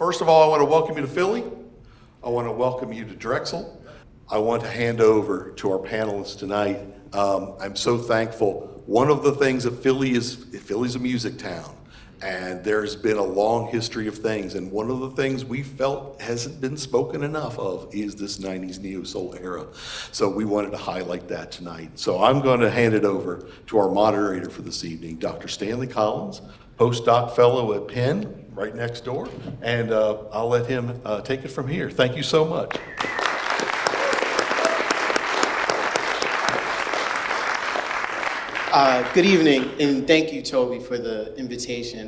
First of all, I want to welcome you to Philly. I want to welcome you to Drexel. I want to hand over to our panelists tonight. I'm so thankful. One of the things that Philly's a music town, and there's been a long history of things, and one of the things we felt hasn't been spoken enough of is this 90s neo-soul era. So we wanted to highlight that tonight. So I'm going to hand it over to our moderator for this evening, Dr. Stanley Collins, postdoc fellow at Penn, right next door, and I'll let him take it from here. Thank you so much. Good evening, and thank you, Toby, for the invitation.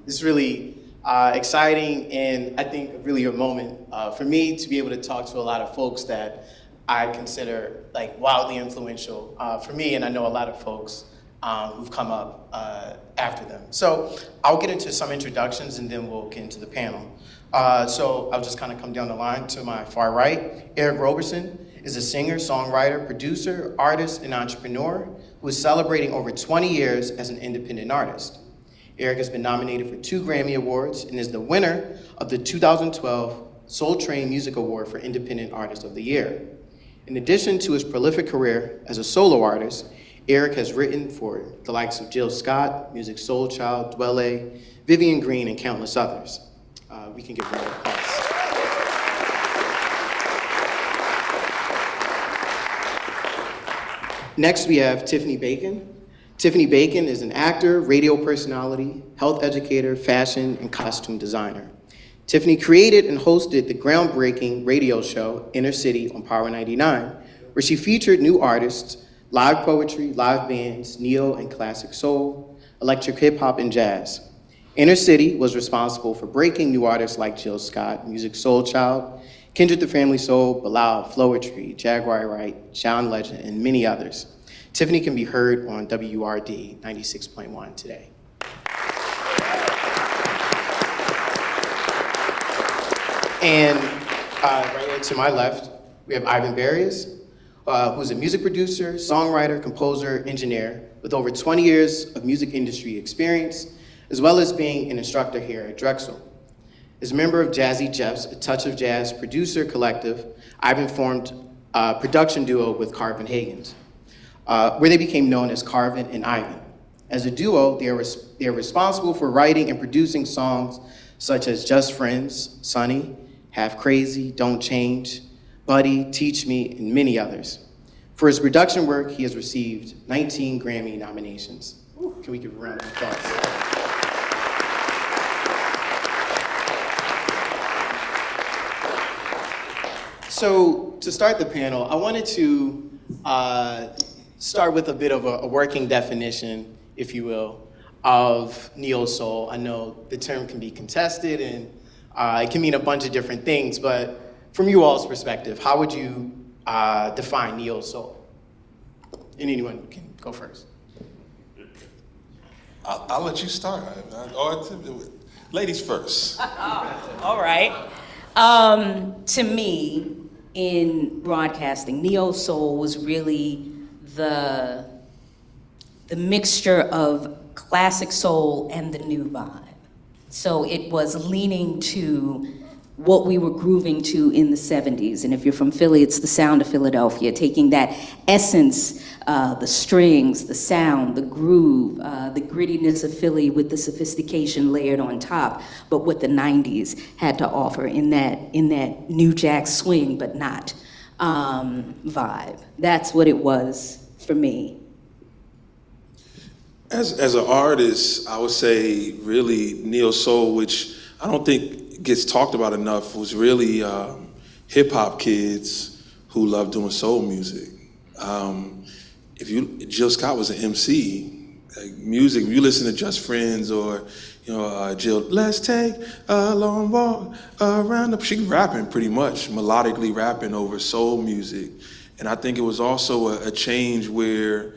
This is really exciting, and I think really a moment for me to be able to talk to a lot of folks that I consider like wildly influential for me, and I know a lot of folks who've come up after them. So I'll get into some introductions, and then we'll get into the panel. So I'll just kind of come down the line to my far right. Eric Roberson is a singer, songwriter, producer, artist, and entrepreneur who is celebrating over 20 years as an independent artist. Eric has been nominated for 2 Grammy Awards and is the winner of the 2012 Soul Train Music Award for Independent Artist of the Year. In addition to his prolific career as a solo artist, Eric has written for the likes of Jill Scott, Musiq Soulchild, Dwele, Vivian Green, and countless others. We can give him a round of applause. Next, we have Tiffany Bacon. Tiffany Bacon is an actor, radio personality, health educator, fashion, and costume designer. Tiffany created and hosted the groundbreaking radio show Inner City on Power 99, where she featured new artists, live poetry, live bands, neo and classic soul, electric hip hop, and jazz. Inner City was responsible for breaking new artists like Jill Scott, Musiq Soulchild, Kindred the Family Soul, Bilal, Floetry, Jaguar Wright, John Legend, and many others. Tiffany can be heard on WRD 96.1 today. And right here to my left, we have Ivan Barias, who's a music producer, songwriter, composer, engineer, with over 20 years of music industry experience, as well as being an instructor here at Drexel. As a member of Jazzy Jeffs, a Touch of Jazz producer collective, Ivan formed a production duo with Carvin Hagens, where they became known as Carvin and Ivan. As a duo, they are responsible for writing and producing songs such as Just Friends, Sunny, Half Crazy, Don't Change, Buddy, Teach Me, and many others. For his production work, he has received 19 Grammy nominations. Can we give a round of applause? So to start the panel, I wanted to start with a bit of a working definition, if you will, of neo-soul. I know the term can be contested and it can mean a bunch of different things, but from you all's perspective, how would you define neo-soul? And anyone can go first. I'll let you start. Ladies first. All right. To me, in broadcasting, neo-soul was really the mixture of classic soul and the new vibe. So it was leaning to what we were grooving to in the 70s. And if you're from Philly, it's the sound of Philadelphia, taking that essence, the strings, the sound, the groove, the grittiness of Philly with the sophistication layered on top, but what the 90s had to offer in that new jack swing, but not vibe. That's what it was for me. As an artist, I would say really neo-soul, which I don't think gets talked about enough, was really hip-hop kids who love doing soul music. Jill Scott was an MC. Like music, if you listen to Just Friends or Jill, let's take a long walk around the, she's rapping pretty much, melodically rapping over soul music. And I think it was also a change where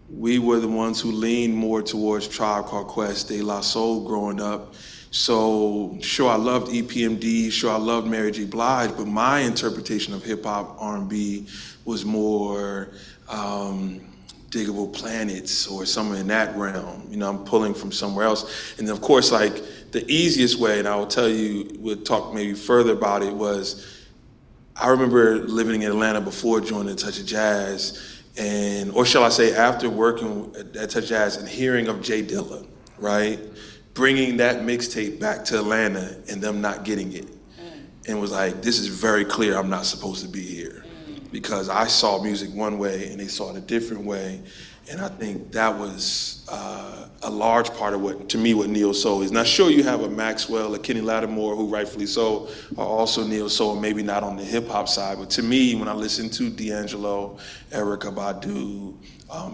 we were the ones who leaned more towards Tribe Called Quest, De La Soul growing up. So sure, I loved EPMD, sure, I loved Mary J. Blige, but my interpretation of hip hop R&B was more Diggable Planets or somewhere in that realm. I'm pulling from somewhere else. And then of course, like the easiest way, and I will tell you, we'll talk maybe further about it, was I remember living in Atlanta before joining Touch of Jazz, and, or shall I say, after working at Touch of Jazz and hearing of Jay Dilla, right? Bringing that mixtape back to Atlanta and them not getting it. And was like, this is very clear I'm not supposed to be here. Because I saw music one way and they saw it a different way. And I think that was a large part of what neo soul is. Now, sure, you have a Maxwell, a Kenny Lattimore, who rightfully so are also neo soul, maybe not on the hip hop side, but to me, when I listen to D'Angelo, Erykah Badu,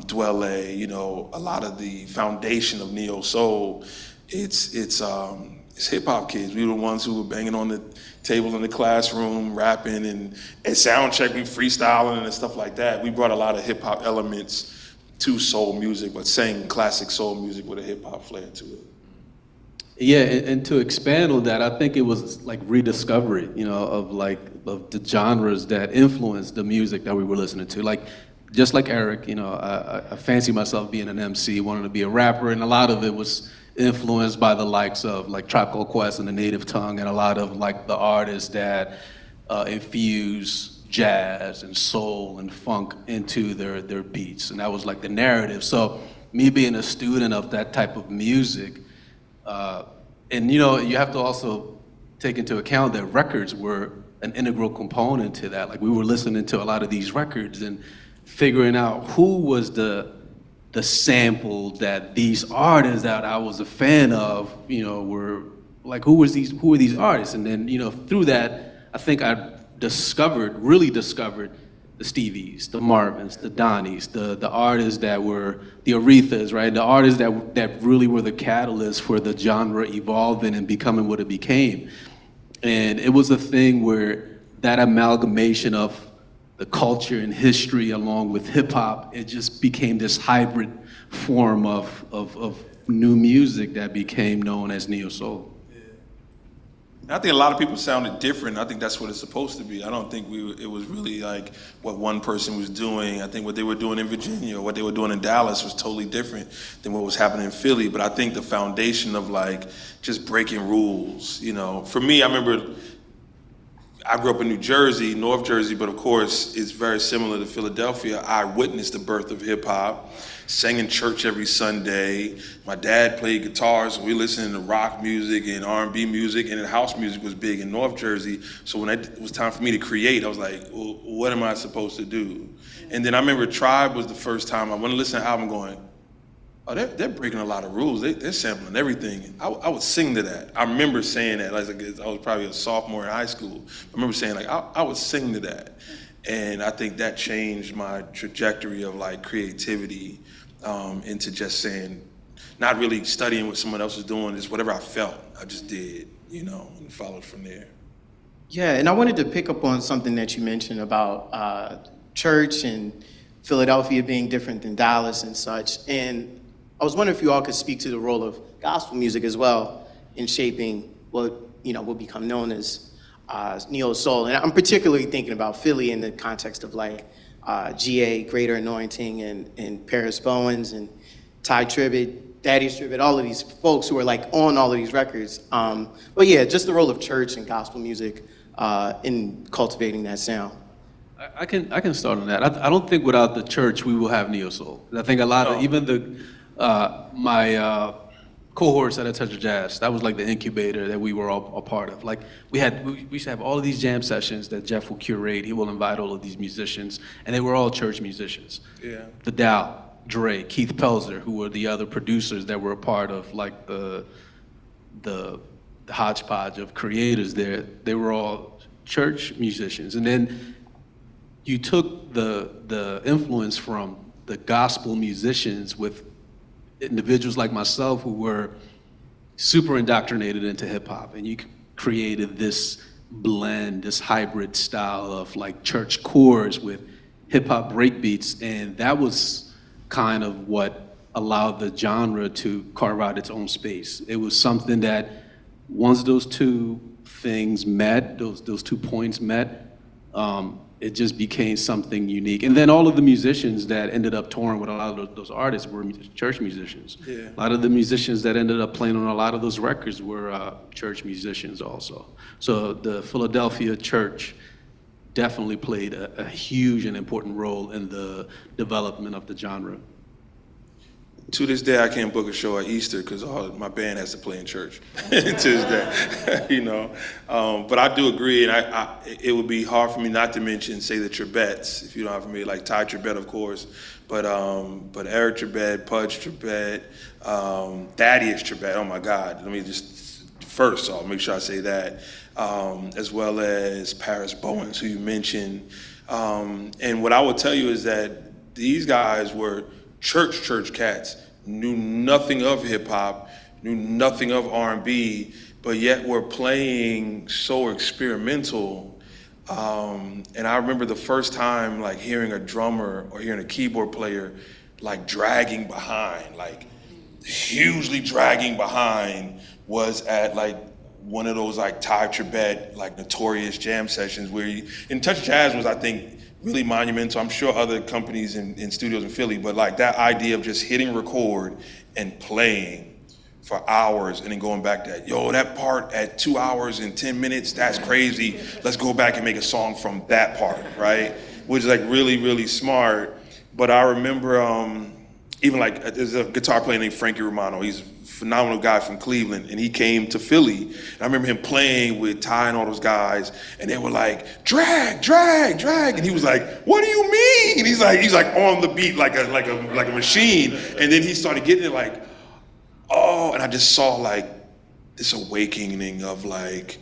Dwele, you know, a lot of the foundation of neo soul, it's hip hop kids. We were the ones who were banging on the table in the classroom, rapping, and at sound check, we freestyling and stuff like that. We brought a lot of hip hop elements to soul music, but sang classic soul music with a hip hop flair to it. Yeah, and to expand on that, I think it was like rediscovery, you know, of the genres that influenced the music that we were listening to. Like, just like Eric, you know, I fancy myself being an MC, wanted to be a rapper, and a lot of it was influenced by the likes of like Tribe Called Quest and the Native Tongue, and a lot of like the artists that infuse jazz and soul and funk into their beats, and that was like the narrative. So me being a student of that type of music, and you know, you have to also take into account that records were an integral component to that. Like, we were listening to a lot of these records and figuring out who was the sample that these artists that I was a fan of, you know, were like, who were these artists? And then, you know, through that, I think I really discovered the Stevies, the Marvins, the Donnies, the artists that were the Arethas, right? The artists that really were the catalyst for the genre evolving and becoming what it became. And it was a thing where that amalgamation of the culture and history along with hip hop, it just became this hybrid form of new music that became known as neo soul. I think a lot of people sounded different. I think that's what it's supposed to be. I don't think it was really like what one person was doing. I think what they were doing in Virginia or what they were doing in Dallas was totally different than what was happening in Philly. But I think the foundation of like just breaking rules, you know, for me, I remember I grew up in New Jersey, North Jersey, but of course it's very similar to Philadelphia. I witnessed the birth of hip hop, sang in church every Sunday. My dad played guitars, so we listened to rock music and R&B music, and then house music was big in North Jersey. So when it was time for me to create, I was like, well, what am I supposed to do? And then I remember Tribe was the first time I went to listen to the album going, oh, they're breaking a lot of rules. They're sampling everything. I would sing to that. I remember saying that. Like, I was probably a sophomore in high school. I remember saying, like, I would sing to that. And I think that changed my trajectory of, like, creativity into just saying, not really studying what someone else was doing, just whatever I felt, I just did, you know, and followed from there. Yeah, and I wanted to pick up on something that you mentioned about church and Philadelphia being different than Dallas and such. And I was wondering if you all could speak to the role of gospel music as well in shaping what, you know, will become known as neo soul. And I'm particularly thinking about Philly in the context of like GA, Greater Anointing, and Paris Bowens, and Ty Tribbett, Daddy's Tribbett, all of these folks who are like on all of these records. But yeah, just the role of church and gospel music in cultivating that sound. I can start on that. I don't think without the church we will have neo soul. I think a lot of even my cohorts at A Touch of Jazz, that was like the incubator that we were all a part of. Like we used to have all of these jam sessions that Jeff will curate. He will invite all of these musicians, and they were all church musicians. Yeah. The Dow, Dre, Keith Pelzer, who were the other producers that were a part of like the hodgepodge of creators there. They were all church musicians, and then you took the influence from the gospel musicians with individuals like myself who were super indoctrinated into hip hop, and you created this blend, this hybrid style of like church chorus with hip hop breakbeats, and that was kind of what allowed the genre to carve out its own space. It was something that once those two things met, those 2 points met, it just became something unique. And then all of the musicians that ended up touring with a lot of those artists were church musicians. Yeah. A lot of the musicians that ended up playing on a lot of those records were church musicians also. So the Philadelphia church definitely played a huge and important role in the development of the genre. To this day, I can't book a show at Easter because my band has to play in church. To this day, you know. But I do agree, and it would be hard for me not to mention, say, the Trebets, if you don't have me, like Ty Trebet, of course, but Eric Trebet, Pudge Trebet, Thaddeus Trebet. Oh my God! Let me just first, I'll make sure I say that, as well as Paris Bowens, who you mentioned. And what I will tell you is that these guys were church cats, knew nothing of hip hop, knew nothing of R&B, but yet were playing so experimental. And I remember the first time like hearing a drummer or hearing a keyboard player like dragging behind, like hugely dragging behind, was at like one of those like Ty Trebet, like notorious jam sessions where and Touch Jazz was, I think, really monumental. I'm sure other companies in studios in Philly, but like that idea of just hitting record and playing for hours and then going back to, yo, that part at 2 hours and 10 minutes, that's crazy. Let's go back and make a song from that part, right? Which is like really, really smart. But I remember even like there's a guitar player named Frankie Romano. He's a phenomenal guy from Cleveland, and he came to Philly. And I remember him playing with Ty and all those guys, and they were like, drag, drag, drag. And he was like, what do you mean? And he's like on the beat like a machine. And then he started getting it like, oh, and I just saw like this awakening of like,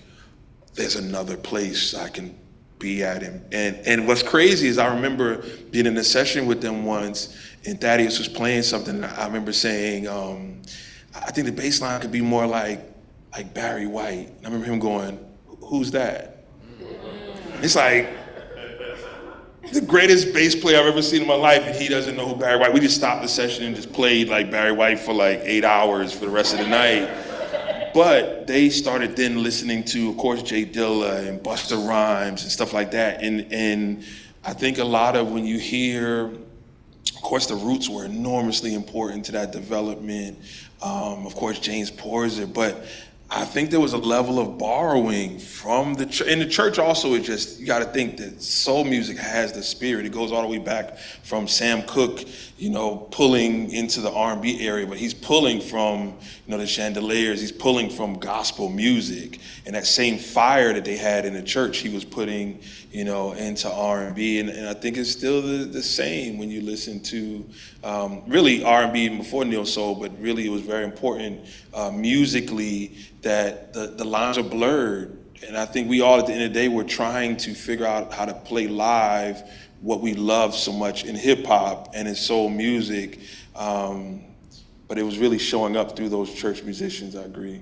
there's another place I can be at. And what's crazy is I remember being in a session with them once, and Thaddeus was playing something, and I remember saying, I think the bass line could be more like Barry White. And I remember him going, who's that? It's like the greatest bass player I've ever seen in my life, and he doesn't know who Barry White. We just stopped the session and just played like Barry White for like 8 hours for the rest of the night. But they started then listening to, of course, Jay Dilla and Busta Rhymes and stuff like that. And I think a lot of when you hear, of course, the Roots were enormously important to that development. Of course, James Porzer, but I think there was a level of borrowing from the church. And the church also is just, you got to think that soul music has the spirit. It goes all the way back from Sam Cooke, pulling into the R&B area, but he's pulling from, the Chandeliers. He's pulling from gospel music. And that same fire that they had in the church, he was putting, into R&B. And I think it's still the same when you listen to really R&B before neo soul, but really it was very important musically that the lines are blurred. And I think we all, at the end of the day, we're trying to figure out how to play live what we love so much in hip hop and in soul music. But it was really showing up through those church musicians, I agree.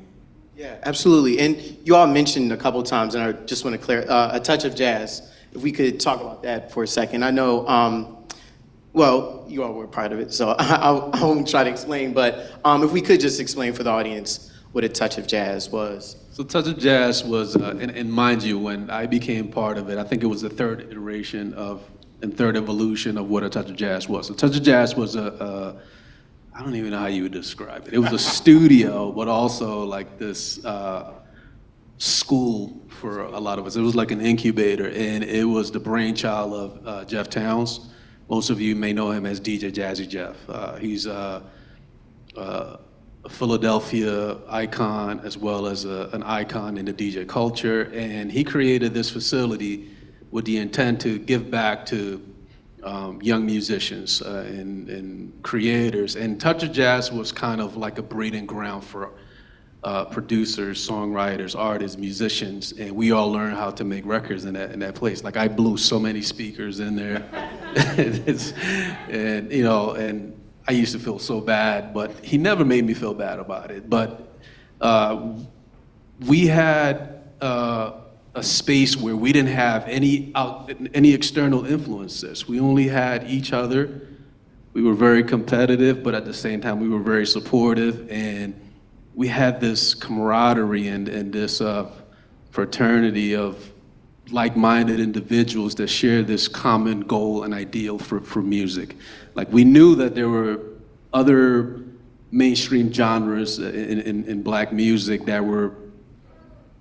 Yeah, absolutely. And you all mentioned a couple times, and I just want to clear, a touch of jazz. If we could talk about that for a second. I know, well, you all were part of it, so I won't try to explain, but if we could just explain for the audience what a touch of jazz was. So Touch of Jazz was, and mind you, when I became part of it, I think it was the third iteration and third evolution of what a Touch of Jazz was. So Touch of Jazz was I don't even know how you would describe it. It was a studio, but also like this school for a lot of us. It was like an incubator, and it was the brainchild of Jeff Towns. Most of you may know him as DJ Jazzy Jeff. He's a Philadelphia icon as well as an icon in the DJ culture, and he created this facility with the intent to give back to young musicians and creators. And Touch of Jazz was kind of like a breeding ground for producers, songwriters, artists, musicians, and we all learned how to make records in that place. Like I blew so many speakers in there, and I used to feel so bad, but he never made me feel bad about it. But we had a space where we didn't have any external influences. We only had each other. We were very competitive, but at the same time, we were very supportive, and we had this camaraderie and this fraternity of like-minded individuals that share this common goal and ideal for music. Like, we knew that there were other mainstream genres in black music that were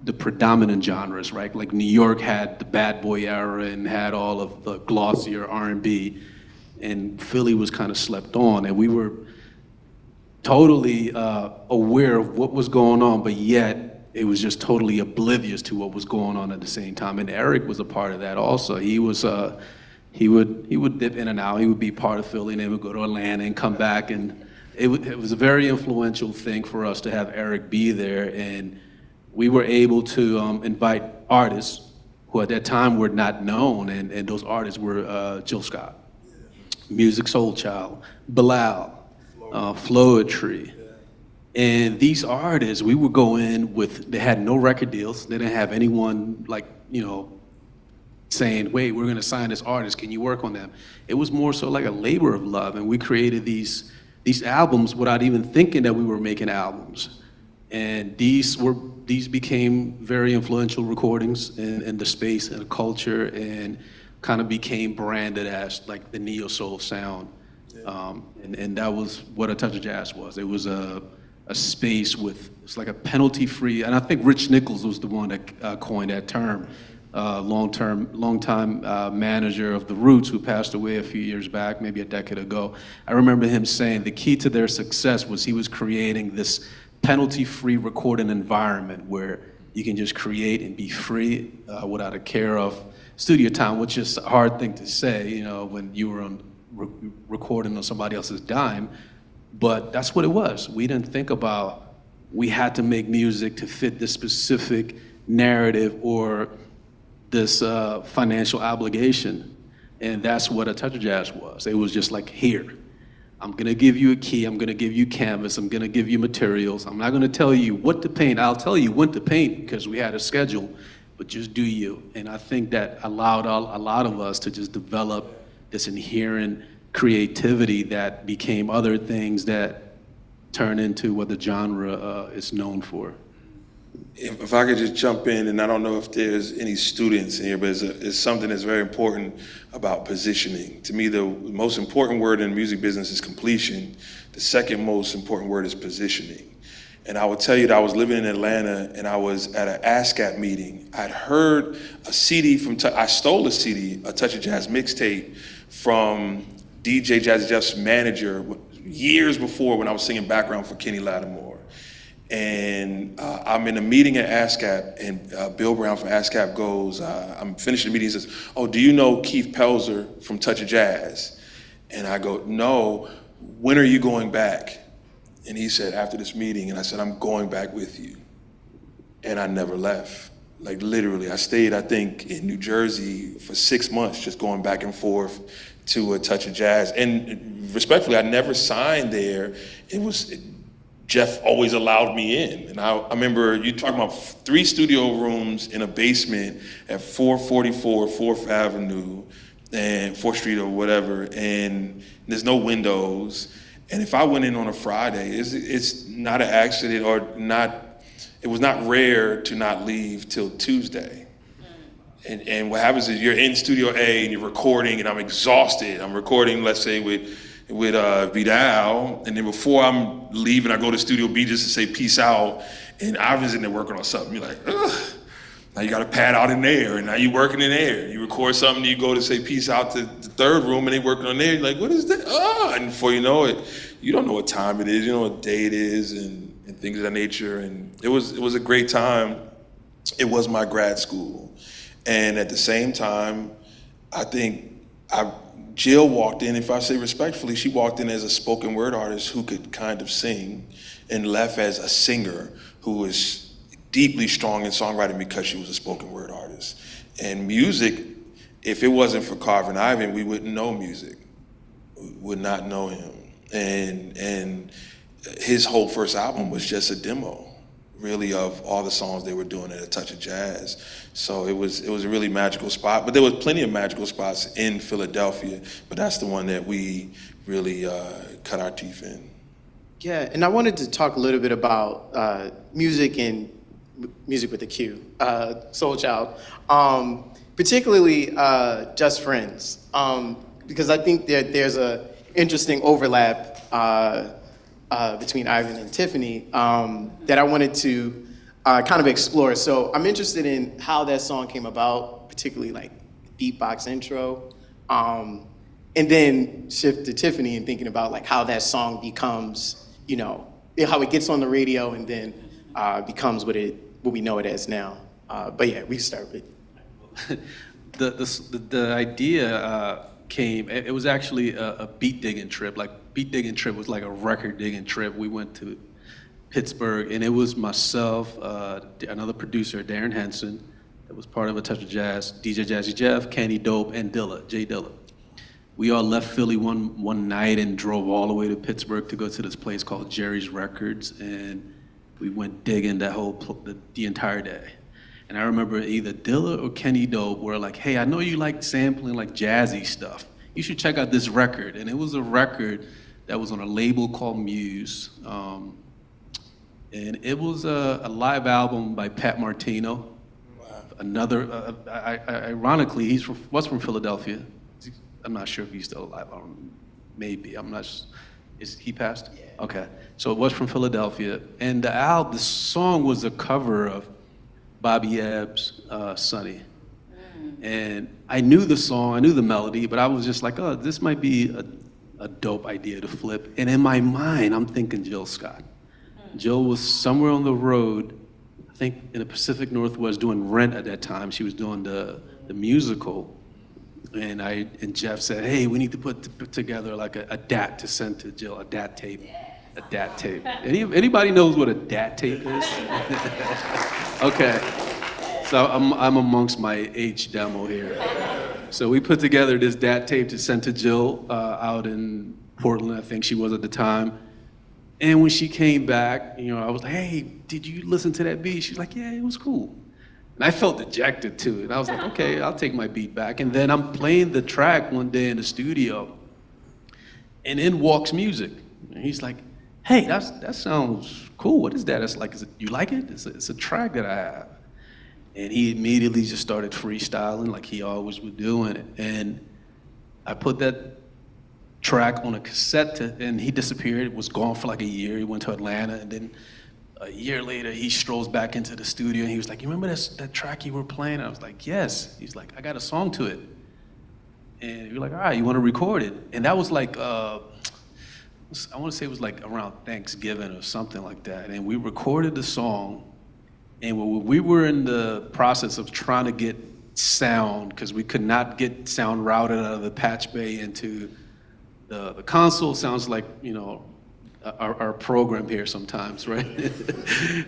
the predominant genres, right? Like New York had the bad boy era and had all of the glossier R&B, and Philly was kind of slept on, and we were totally aware of what was going on, but yet it was just totally oblivious to what was going on at the same time. And Eric was a part of that also. He was he would dip in and out. He would be part of Philly, and then would go to Atlanta and come back, and it was a very influential thing for us to have Eric be there. And we were able to invite artists who at that time were not known, and those artists were Jill Scott, Music Soul Child, Bilal, Floetry. And these artists, we would go in with, they had no record deals. They didn't have anyone like, saying, wait, we're gonna sign this artist, can you work on them? It was more so like a labor of love, and we created these albums without even thinking that we were making albums. And these became very influential recordings in the space and the culture, and kind of became branded as like the neo soul sound. And that was what A Touch of Jazz was. It was a space with, it's like a penalty-free, and I think Rich Nichols was the one that coined that term. Long-time manager of the Roots, who passed away a few years back, maybe a decade ago. I remember him saying the key to their success was he was creating this penalty-free recording environment where you can just create and be free without a care of studio time, which is a hard thing to say, when you were recording on somebody else's dime. But that's what it was. We didn't think about, we had to make music to fit this specific narrative or this financial obligation. And that's what A Touch of Jazz was. It was just like, here, I'm gonna give you a key, I'm gonna give you canvas, I'm gonna give you materials. I'm not gonna tell you what to paint, I'll tell you when to paint because we had a schedule, but just do you. And I think that allowed a lot of us to just develop this inherent creativity that became other things that turn into what the genre is known for. If I could just jump in, and I don't know if there's any students in here, but it's something that's very important about positioning. To me, the most important word in the music business is completion. The second most important word is positioning. And I will tell you that I was living in Atlanta, and I was at an ASCAP meeting. I'd heard a CD I stole a CD, A Touch of Jazz mixtape, from DJ Jazzy Jeff's manager years before, when I was singing background for Kenny Lattimore. And I'm in a meeting at ASCAP, and Bill Brown from ASCAP goes, I'm finishing the meeting, he says, oh, do you know Keith Pelzer from Touch of Jazz? And I go, no, when are you going back? And he said, after this meeting. And I said, I'm going back with you. And I never left. Like, literally, I stayed, I think, in New Jersey for 6 months, just going back and forth to A Touch of Jazz. And respectfully, I never signed there. Jeff always allowed me in. And I remember you talking about 3 studio rooms in a basement at 444 4th Avenue and 4th Street or whatever, and there's no windows. And if I went in on a Friday, it's not an accident it was not rare to not leave till Tuesday. And what happens is you're in Studio A and you're recording, and I'm exhausted. I'm recording, let's say, with Vidal, and then before I'm leaving, I go to Studio B just to say peace out, and I was in there working on something. You're like, ugh. Now you got to pad out in there, and now you're working in there. You record something, you go to say peace out to the 3rd room, and they working on there. You're like, what is that? And before you know it, you don't know what time it is, you know what day it is, and things of that nature. And it was a great time. It was my grad school, and at the same time, I think Jill walked in, if I say respectfully, she walked in as a spoken word artist who could kind of sing, and left as a singer who was deeply strong in songwriting because she was a spoken word artist. And music, if it wasn't for Carvin Ivan, we wouldn't know music. We would not know him. And his whole first album was just a demo, really, of all the songs they were doing at A Touch of Jazz. So it was a really magical spot, but there was plenty of magical spots in Philadelphia, but that's the one that we really cut our teeth in. Yeah, and I wanted to talk a little bit about music and music with a Q, Soul Child, particularly Just Friends, because I think there's a interesting overlap between Ivan and Tiffany that I wanted to kind of explore. So I'm interested in how that song came about, particularly like beatbox intro, and then shift to Tiffany and thinking about like how that song becomes, you know, how it gets on the radio and then becomes what we know it as now. But yeah, we can start with. The idea came. It was actually a beat digging trip. Like beat digging trip was like a record digging trip. We went to Pittsburgh, and it was myself, another producer, Darren Henson, that was part of A Touch of Jazz, DJ Jazzy Jeff, Kenny Dope, and Jay Dilla. We all left Philly one night and drove all the way to Pittsburgh to go to this place called Jerry's Records, and we went digging the entire day. And I remember either Dilla or Kenny Dope were like, hey, I know you like sampling like jazzy stuff. You should check out this record. And it was a record that was on a label called Muse. And it was a live album by Pat Martino. Wow. Another, ironically, was from Philadelphia. I'm not sure if he's still alive. Maybe, I'm not sure. Is he passed? Yeah. Okay, so it was from Philadelphia. And the song was a cover of Bobby Ebb's Sonny. And I knew the song, I knew the melody, but I was just like, oh, this might be a dope idea to flip. And in my mind, I'm thinking Jill Scott. Jill was somewhere on the road, I think in the Pacific Northwest, doing Rent at that time. She was doing the musical. And Jeff said, hey, we need to put together like a DAT to send to Jill, a DAT tape. A DAT tape. Anybody knows what a DAT tape is? Okay. So I'm amongst my H demo here. So we put together this DAT tape to send to Jill out in Portland, I think she was at the time. And when she came back, you know, I was like, hey, did you listen to that beat? She's like, yeah, it was cool. And I felt dejected too. And I was like, okay, I'll take my beat back. And then I'm playing the track one day in the studio, and in walks music. And he's like, hey, that sounds cool. What is that? It's like, you like it? It's a track that I have. And he immediately just started freestyling like he always would do. And I put that track on a cassette, and he disappeared. Was gone for like a year. He went to Atlanta, and then a year later, he strolls back into the studio, and he was like, you remember that track you were playing? I was like, yes. He's like, I got a song to it. And you're like, all right, you want to record it? And that was like, I want to say it was like around Thanksgiving or something like that. And we recorded the song, and we were in the process of trying to get sound, because we could not get sound routed out of the patch bay into the console. Sounds like, you know, our program here sometimes, right?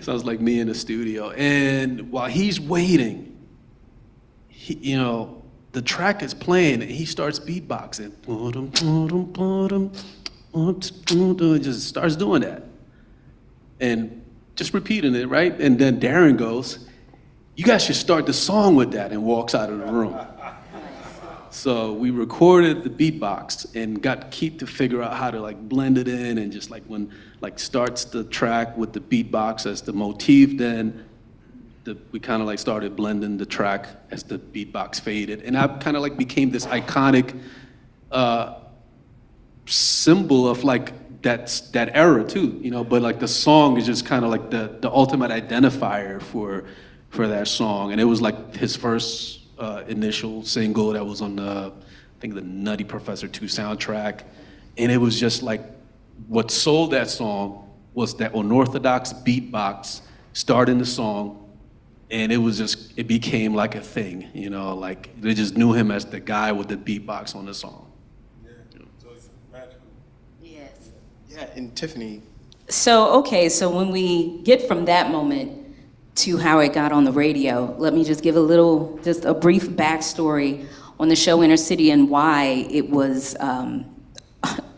Sounds like me in the studio. And while he's waiting, you know, the track is playing, and he starts beatboxing. Just starts doing that. And just repeating it, right? And then Darren goes, you guys should start the song with that, and walks out of the room. So we recorded the beatbox and got Keith to figure out how to like blend it in, and just like when like starts the track with the beatbox as the motif, then we kind of like started blending the track as the beatbox faded. And I kind of like became this iconic symbol of like that era too, you know, but like the song is just kind of like the ultimate identifier for that song. And it was like his first initial single that was on I think the Nutty Professor 2 soundtrack. And it was just like, what sold that song was that unorthodox beatbox starting the song. And it became like a thing, you know, like they just knew him as the guy with the beatbox on the song. Yeah, so it's magical. Yes. Yeah, and Tiffany. So when we get from that moment to how it got on the radio, let me just give just a brief backstory on the show Inner City and why it was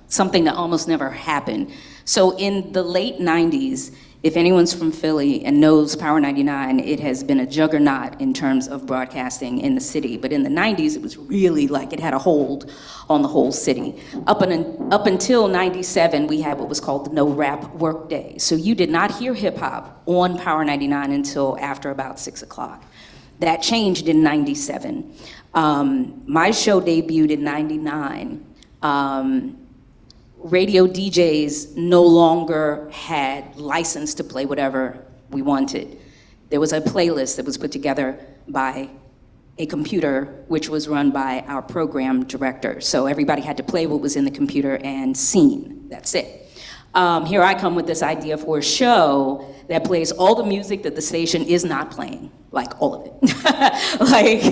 something that almost never happened. So in the late 90s, If anyone's from Philly and knows Power 99, it has been a juggernaut in terms of broadcasting in the city. But in the 90s, it was really like it had a hold on the whole city. Up until 97, we had what was called the no rap workday. So you did not hear hip hop on Power 99 until after about 6 o'clock. That changed in 97. My show debuted in 99. Radio DJs no longer had license to play whatever we wanted. There was a playlist that was put together by a computer, which was run by our program director. So everybody had to play what was in the computer and scene. That's it. Here I come with this idea for a show that plays all the music that the station is not playing, like all of it. Like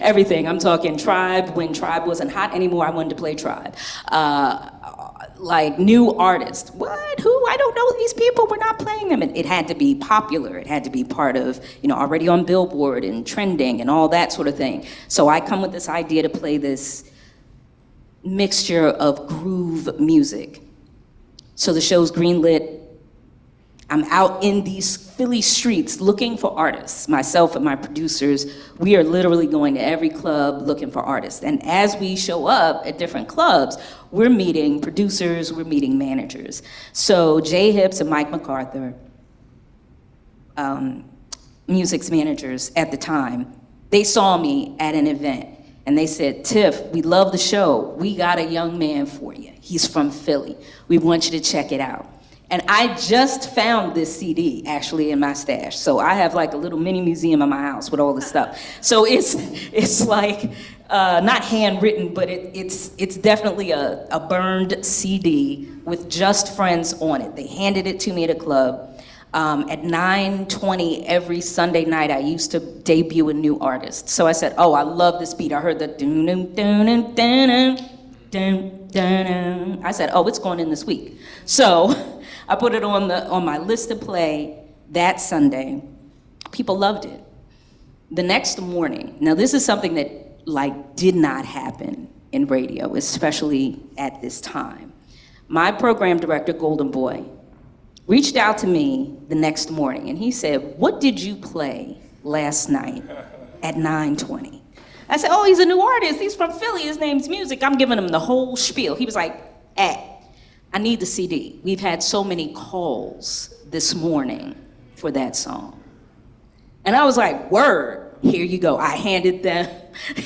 everything. I'm talking Tribe. When Tribe wasn't hot anymore, I wanted to play Tribe. Like new artists. What? Who? I don't know these people. We're not playing them. It had to be popular. It had to be part of, already on Billboard and trending and all that sort of thing. So I come with this idea to play this mixture of groove music. So the show's greenlit. I'm out in these Philly streets looking for artists. Myself and my producers, we are literally going to every club looking for artists. And as we show up at different clubs, we're meeting producers, we're meeting managers. So Jay Hips and Mike MacArthur, music's managers at the time, they saw me at an event and they said, Tiff, we love the show. We got a young man for you. He's from Philly. We want you to check it out. And I just found this CD actually in my stash. So I have like a little mini museum in my house with all this stuff. So it's like not handwritten, but it's definitely a burned CD with Just Friends on it. They handed it to me at a club. At 9:20 every Sunday night, I used to debut a new artist. So I said, oh, I love this beat. I heard the dun dun dun dun dun dun. I said, oh, it's going in this week. So I put it on my list to play that Sunday. People loved it. The next morning, now this is something that did not happen in radio, especially at this time. My program director, Golden Boy, reached out to me the next morning and he said, what did you play last night at 9:20? I said, oh, he's a new artist. He's from Philly. His name's Music. I'm giving him the whole spiel. He was like, I need the CD. We've had so many calls this morning for that song. And I was like, word, here you go. I handed them,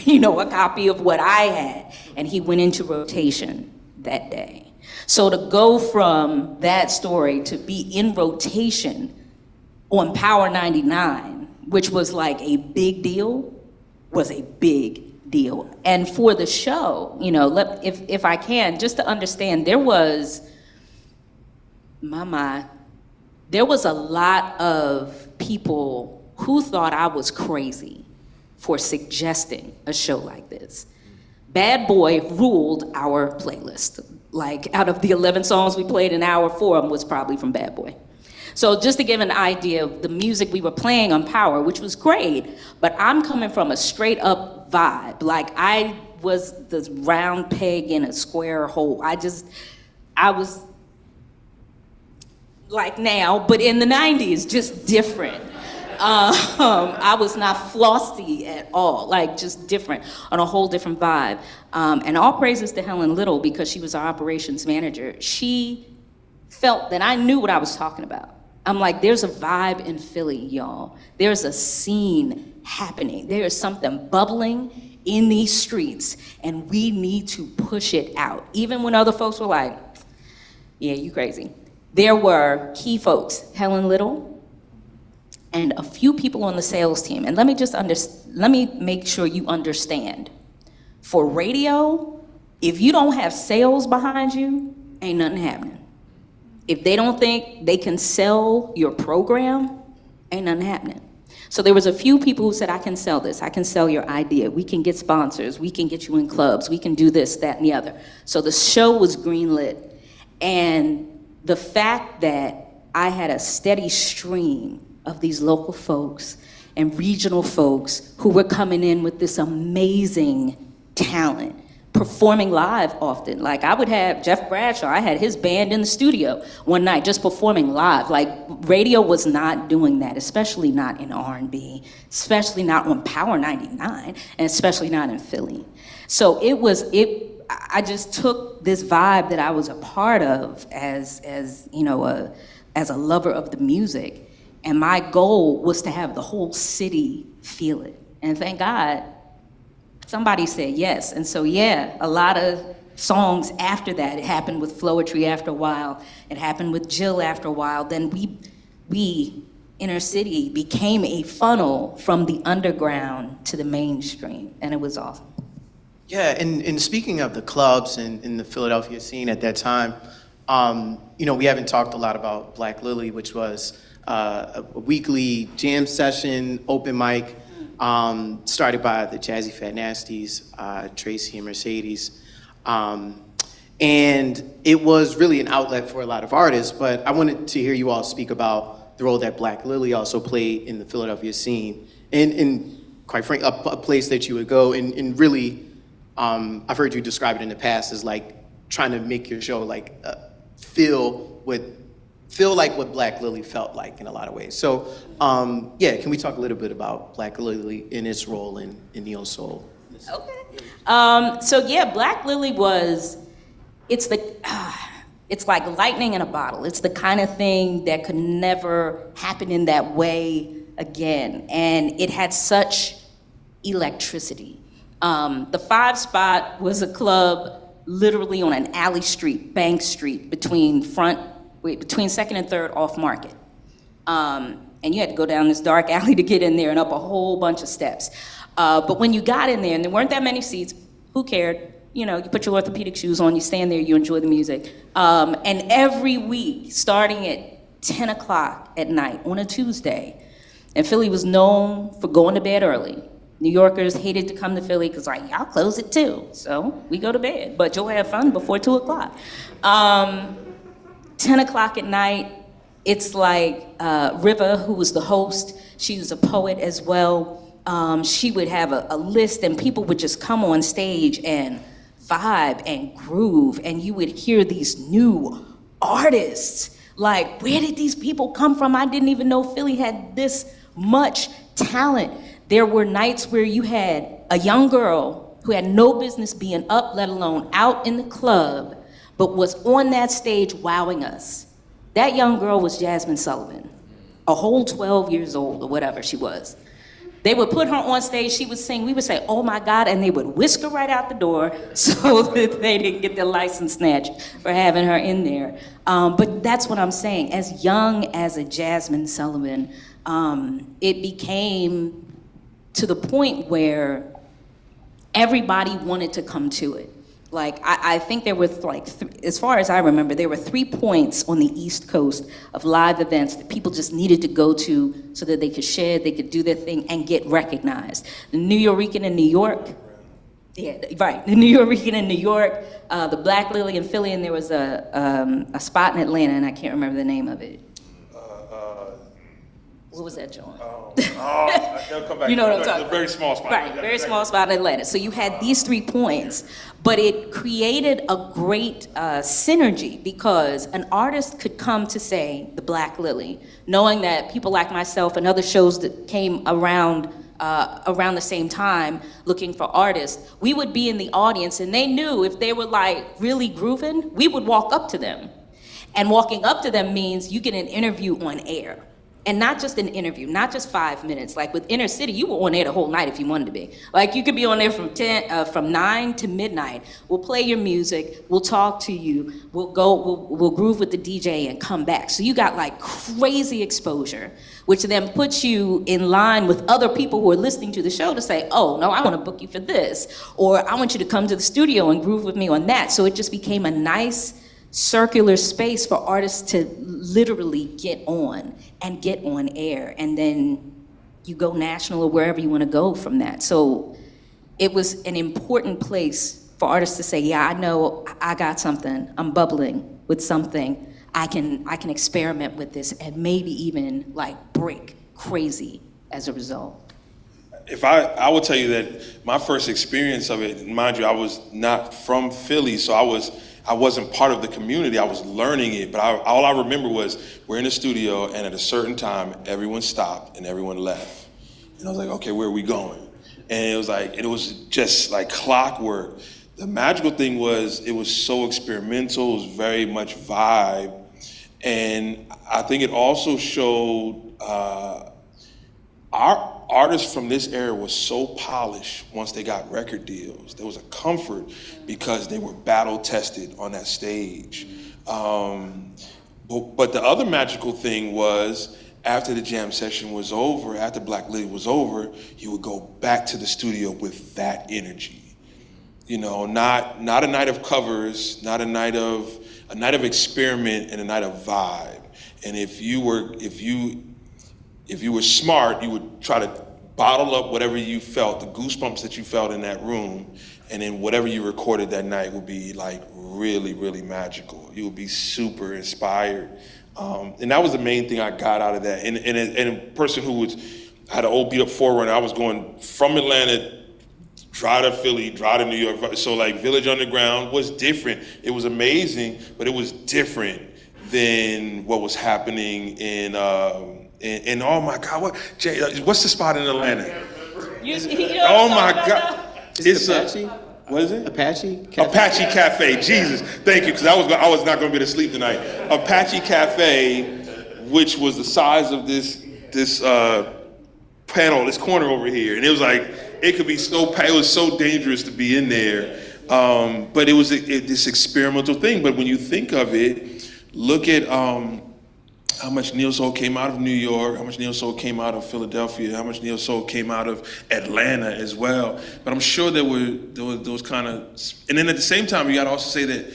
a copy of what I had. And he went into rotation that day. So to go from that story to be in rotation on Power 99, which was like a big deal, was a big deal. And for the show, if I can, just to understand, there was a lot of people who thought I was crazy for suggesting a show like this. Bad Boy ruled our playlist. Like out of the 11 songs we played, an hour 4 of them was probably from Bad Boy. So just to give an idea of the music we were playing on Power, which was great, but I'm coming from a straight up vibe. Like I was the round peg in a square hole. I was like now, but in the 90s, just different. I was not flossy at all, like just different, on a whole different vibe. And all praises to Helen Little because she was our operations manager. She felt that I knew what I was talking about. I'm like, there's a vibe in Philly, y'all. There's a scene happening. There is something bubbling in these streets, and we need to push it out. Even when other folks were like, yeah, you crazy. There were key folks, Helen Little, and a few people on the sales team. And let me make sure you understand. For radio, if you don't have sales behind you, ain't nothing happening. If they don't think they can sell your program, ain't nothing happening. So there was a few people who said, I can sell this, I can sell your idea, we can get sponsors, we can get you in clubs, we can do this, that, and the other. So the show was greenlit. And the fact that I had a steady stream of these local folks and regional folks who were coming in with this amazing talent, performing live often. Like I would have Jeff Bradshaw, I had his band in the studio one night just performing live. Like radio was not doing that, especially not in R&B, especially not on Power 99, and especially not in Philly. So I just took this vibe that I was a part of as you know, as a lover of the music, and my goal was to have the whole city feel it. And thank God, somebody said yes. And so, yeah, a lot of songs after that. It happened with Floetry after a while. It happened with Jill after a while. Then we inner city, became a funnel from the underground to the mainstream. And it was awesome. Yeah, and speaking of the clubs and in the Philadelphia scene at that time, you know, we haven't talked a lot about Black Lily, which was a weekly jam session, open mic, started by the Jazzy Fat Nasties, Tracy and Mercedes. And it was really an outlet for a lot of artists, but I wanted to hear you all speak about the role that Black Lily also played in the Philadelphia scene, and quite frankly, a place that you would go and really, I've heard you describe it in the past as like trying to make your show like feel like what Black Lily felt like in a lot of ways. So, yeah, can we talk a little bit about Black Lily and its role in Neo Soul? Okay. So yeah, Black Lily it's like lightning in a bottle. It's the kind of thing that could never happen in that way again. And it had such electricity. The 5 Spot was a club literally on an alley street, Bank Street, between 2nd and 3rd off Market. And you had to go down this dark alley to get in there and up a whole bunch of steps. But when you got in there, and there weren't that many seats, who cared? You know, you put your orthopedic shoes on, you stand there, you enjoy the music. And every week, starting at 10 o'clock at night on a Tuesday, and Philly was known for going to bed early. New Yorkers hated to come to Philly because like, y'all close at 2, so we go to bed. But you'll have fun before 2 o'clock. 10 o'clock at night, it's like Riva, who was the host, she was a poet as well. She would have a list and people would just come on stage and vibe and groove, and you would hear these new artists. Like, where did these people come from? I didn't even know Philly had this much talent. There were nights where you had a young girl who had no business being up, let alone out in the club, but was on that stage wowing us. That young girl was Jasmine Sullivan, a whole 12 years old or whatever she was. They would put her on stage, she would sing, we would say, oh my God, and they would whisk her right out the door so that they didn't get their license snatched for having her in there. But that's what I'm saying, as young as a Jasmine Sullivan, it became to the point where everybody wanted to come to it. Like, I think there were like, as far as I remember, there were 3 points on the East Coast of live events that people just needed to go to so that they could share, they could do their thing and get recognized. The New Yorican in New York, yeah, right, the New Yorican in New York, the Black Lily in Philly, and there was a spot in Atlanta, and I can't remember the name of it. What was that, John? They'll come back. You know what I'm talking about. A very small spot. Right, very small spot in Atlanta. So you had these 3 points, but it created a great synergy because an artist could come to, say, the Black Lily, knowing that people like myself and other shows that came around the same time looking for artists, we would be in the audience and they knew if they were like really grooving, we would walk up to them. And walking up to them means you get an interview on air. And not just an interview, not just 5 minutes. Like with Inner City, you were on air the whole night if you wanted to be. Like you could be on there from 9 to midnight. We'll play your music, we'll talk to you, we'll groove with the DJ and come back. So you got like crazy exposure, which then puts you in line with other people who are listening to the show to say, oh, no, I want to book you for this. Or I want you to come to the studio and groove with me on that. So it just became a nice circular space for artists to literally get on air, and then you go national or wherever you want to go from that. So it was an important place for artists to say, yeah, I know I got something, I'm bubbling with something, I can experiment with this and maybe even like break crazy as a result. I will tell you that my first experience of it, mind you, I was not from Philly, so I wasn't part of the community. I was learning it, but all I remember was we're in the studio, and at a certain time, everyone stopped and everyone left. And I was like, okay, where are we going? And it was just like clockwork. The magical thing was it was so experimental, it was very much vibe. And I think it also showed our artists from this era was so polished once they got record deals. There was a comfort because they were battle tested on that stage. But the other magical thing was after the jam session was over, after Black Lily was over, you would go back to the studio with that energy. You know, not a night of covers, not a night of experiment and a night of vibe. And if you were smart, you would try to bottle up whatever you felt, the goosebumps that you felt in that room, and then whatever you recorded that night would be like really, really magical. You would be super inspired. And that was the main thing I got out of that. And a person who had an old beat up Forerunner, I was going from Atlanta, drive to Philly, drive to New York. So like Village Underground was different. It was amazing, but it was different than what was happening in oh my God, what's the spot in Atlanta? Oh my God. It's Apache? What is it? Apache Cafe? Apache Cafe, Jesus, thank you, because I was not going to be able to sleep tonight. Apache Cafe, which was the size of this panel, this corner over here, and it was like, it could be it was so dangerous to be in there, but it was this experimental thing. But when you think of it, look at how much neo soul came out of New York, how much neo soul came out of Philadelphia, how much neo soul came out of Atlanta as well. But I'm sure there were those kind of, and then at the same time, you got to also say that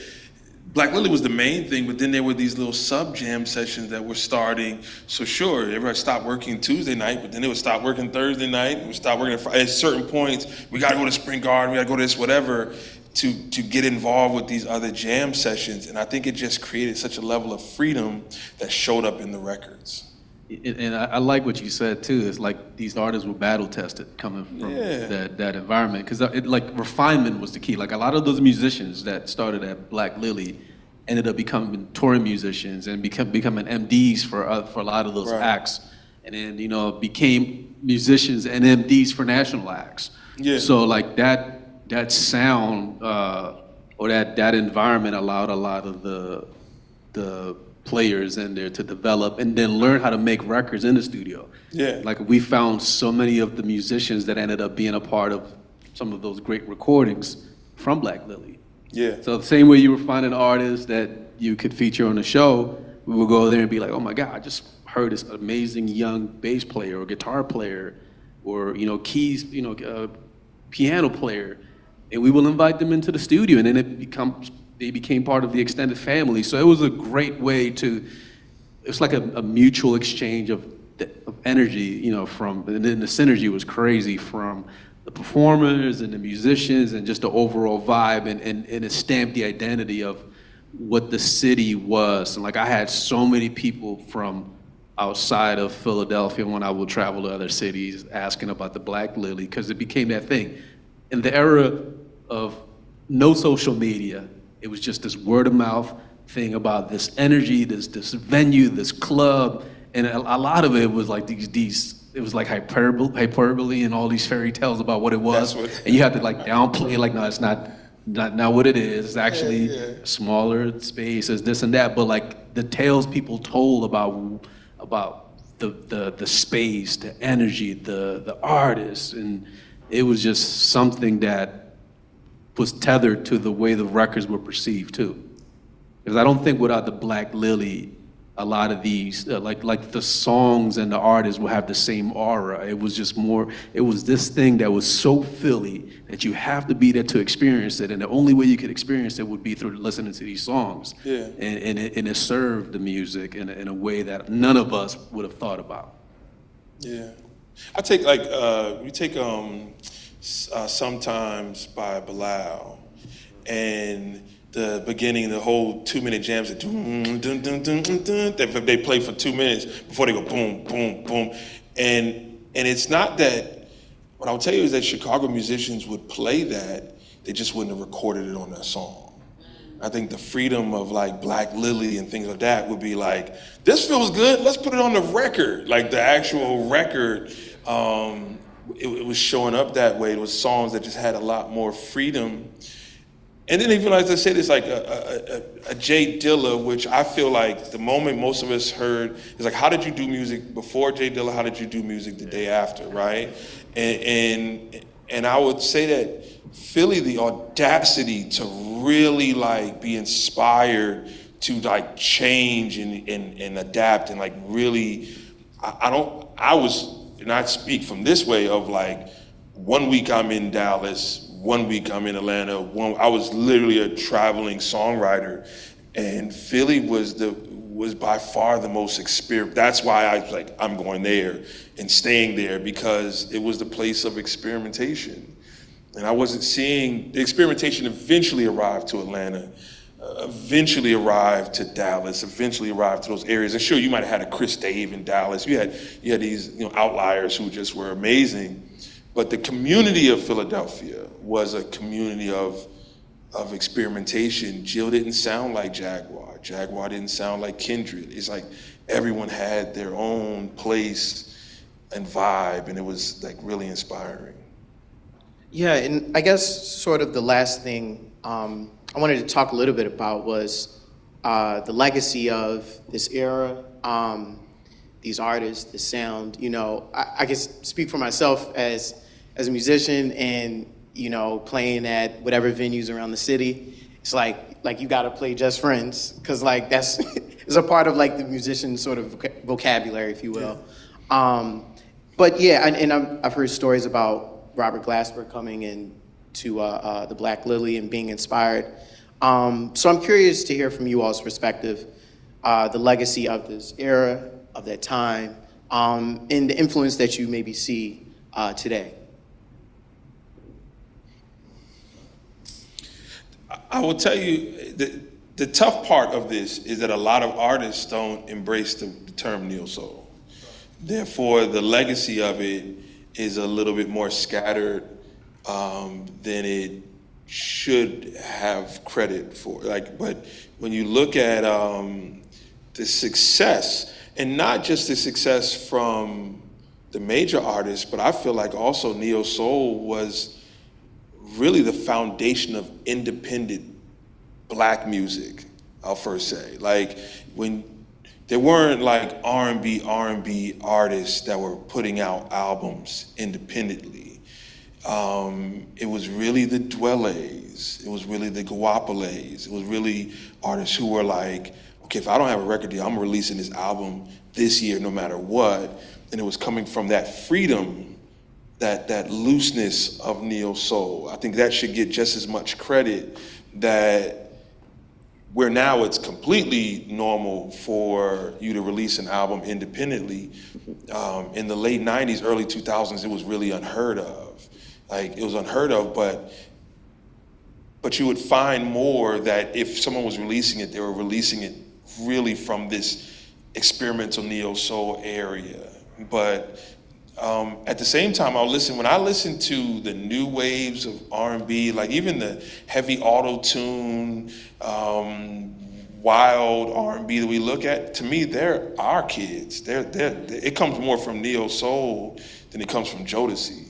Black Lily was the main thing, but then there were these little sub jam sessions that were starting. So sure, everybody stopped working Tuesday night, but then they would stop working Thursday night, and would stop working at certain points. We got to go to Spring Garden, we got to go to this, whatever, to get involved with these other jam sessions. And I think it just created such a level of freedom that showed up in the records. And I like what you said too. It's like these artists were battle tested coming from that environment, because like refinement was the key. Like a lot of those musicians that started at Black Lily ended up becoming touring musicians and becoming MDs for a lot of those acts, and then became musicians and MDs for national acts. Yeah. So like that sound or that environment allowed a lot of the players in there to develop and then learn how to make records in the studio. Yeah. Like we found so many of the musicians that ended up being a part of some of those great recordings from Black Lily. Yeah. So the same way you were finding artists that you could feature on the show, we would go there and be like, oh my God, I just heard this amazing young bass player or guitar player or keys, piano player, and we will invite them into the studio, and then they became part of the extended family. So it was a great way it's like a mutual exchange of energy, and then the synergy was crazy from the performers and the musicians and just the overall vibe, and it stamped the identity of what the city was. And like I had so many people from outside of Philadelphia when I would travel to other cities asking about the Black Lily, because it became that thing. In the era of no social media, it was just this word of mouth thing about this energy, this venue, this club, and a lot of it was like it was like hyperbole and all these fairy tales about what it was, and you had to like downplay it, like no, it's not what it is. It's actually a smaller space, it's this and that. But like the tales people told about the space, the energy, the artists, and it was just something that was tethered to the way the records were perceived too. Because I don't think without the Black Lily, a lot of these, like the songs and the artists will have the same aura. It was just more, it was this thing that was so Philly that you have to be there to experience it. And the only way you could experience it would be through listening to these songs. Yeah. And it served the music in a way that none of us would have thought about. Yeah. I take Sometimes by Bilal, and the beginning, the whole 2-minute jams that they play for 2 minutes before they go boom, boom, boom. And it's not that, what I would tell you is that Chicago musicians would play that, they just wouldn't have recorded it on their song. I think the freedom of like Black Lily and things like that would be like, this feels good, let's put it on the record. Like the actual record, it was showing up that way. It was songs that just had a lot more freedom. And then even like I say this, like a Jay Dilla, which I feel like the moment most of us heard is like, how did you do music before Jay Dilla? How did you do music the day after, right? And I would say that Philly, the audacity to really like be inspired to like change and adapt and like really, I was, and I speak from this way of like, 1 week I'm in Dallas, 1 week I'm in Atlanta, I was literally a traveling songwriter, and Philly was by far the most that's why I was like, I'm going there and staying there, because it was the place of experimentation. And I wasn't seeing, the experimentation eventually arrived to Atlanta, eventually arrived to Dallas, eventually arrived to those areas. And sure, you might have had a Chris Dave in Dallas. You had these outliers who just were amazing. But the community of Philadelphia was a community of experimentation. Jill didn't sound like Jaguar. Jaguar didn't sound like Kindred. It's like everyone had their own place and vibe, and it was like really inspiring. Yeah, and I guess sort of the last thing I wanted to talk a little bit about was the legacy of this era, these artists, the sound. I can speak for myself as a musician and, playing at whatever venues around the city. It's like you gotta play Just Friends, because like that's it's a part of like the musician sort of vocabulary, if you will. Yeah. But yeah, and I've heard stories about Robert Glasper coming in to the Black Lily and being inspired. So I'm curious to hear from you all's perspective, the legacy of this era, of that time, and the influence that you maybe see today. I will tell you, the tough part of this is that a lot of artists don't embrace the term neo soul. Therefore, the legacy of it is a little bit more scattered than it should have credit for. But when you look at the success, and not just the success from the major artists, but I feel like also neo soul was really the foundation of independent Black music, I'll first say. Like when there weren't like R&B artists that were putting out albums independently. It was really the Dwellers, it was really the Guapales, it was really artists who were like, okay, if I don't have a record deal, I'm releasing this album this year no matter what. And it was coming from that freedom, that looseness of neo soul. I think that should get just as much credit, that where now it's completely normal for you to release an album independently. In the late 90s, early 2000s, it was really unheard of. Like, it was unheard of, but you would find more that if someone was releasing it, they were releasing it really from this experimental neo soul area. But at the same time, when I listen to the new waves of R&B, like even the heavy auto-tune, wild R&B that we look at, to me, they're our kids. It comes more from neo soul than it comes from Jodeci.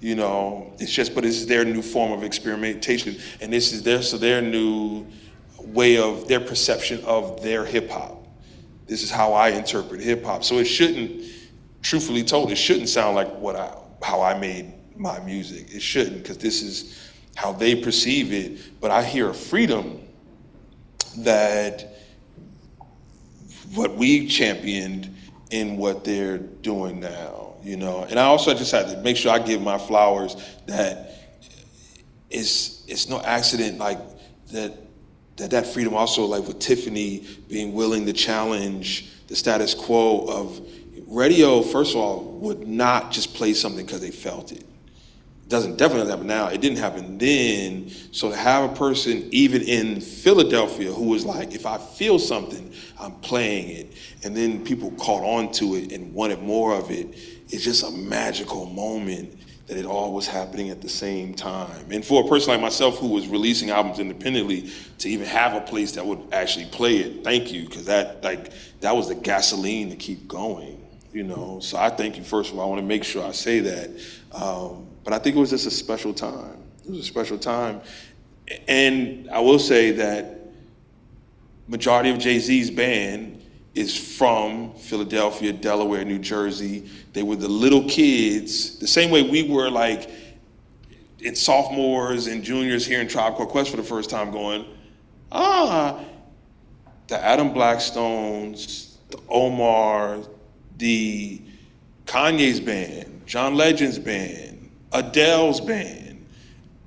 But it's their new form of experimentation, and this is their new way of their perception of their hip hop. This is how I interpret hip hop. So it shouldn't, truthfully told, it shouldn't sound like how I made my music. It shouldn't, because this is how they perceive it. But I hear a freedom that what we championed in what they're doing now. And I also just had to make sure I give my flowers that it's no accident like that freedom also, like with Tiffany being willing to challenge the status quo of radio. First of all, would not just play something because they felt it. Definitely doesn't happen now. It didn't happen then. So to have a person even in Philadelphia who was like, if I feel something, I'm playing it. And then people caught on to it and wanted more of it. It's just a magical moment that it all was happening at the same time. And for a person like myself who was releasing albums independently, to even have a place that would actually play it, thank you, because that was the gasoline to keep going, you know? So I thank you, first of all. I want to make sure I say that. But I think it was just a special time. It was a special time. And I will say that majority of Jay-Z's band is from Philadelphia, Delaware, New Jersey. They were the little kids, the same way we were like in sophomores and juniors here in Tribe Called Quest for the first time going, the Adam Blackstones, the Omar, the Kanye's band, John Legend's band, Adele's band.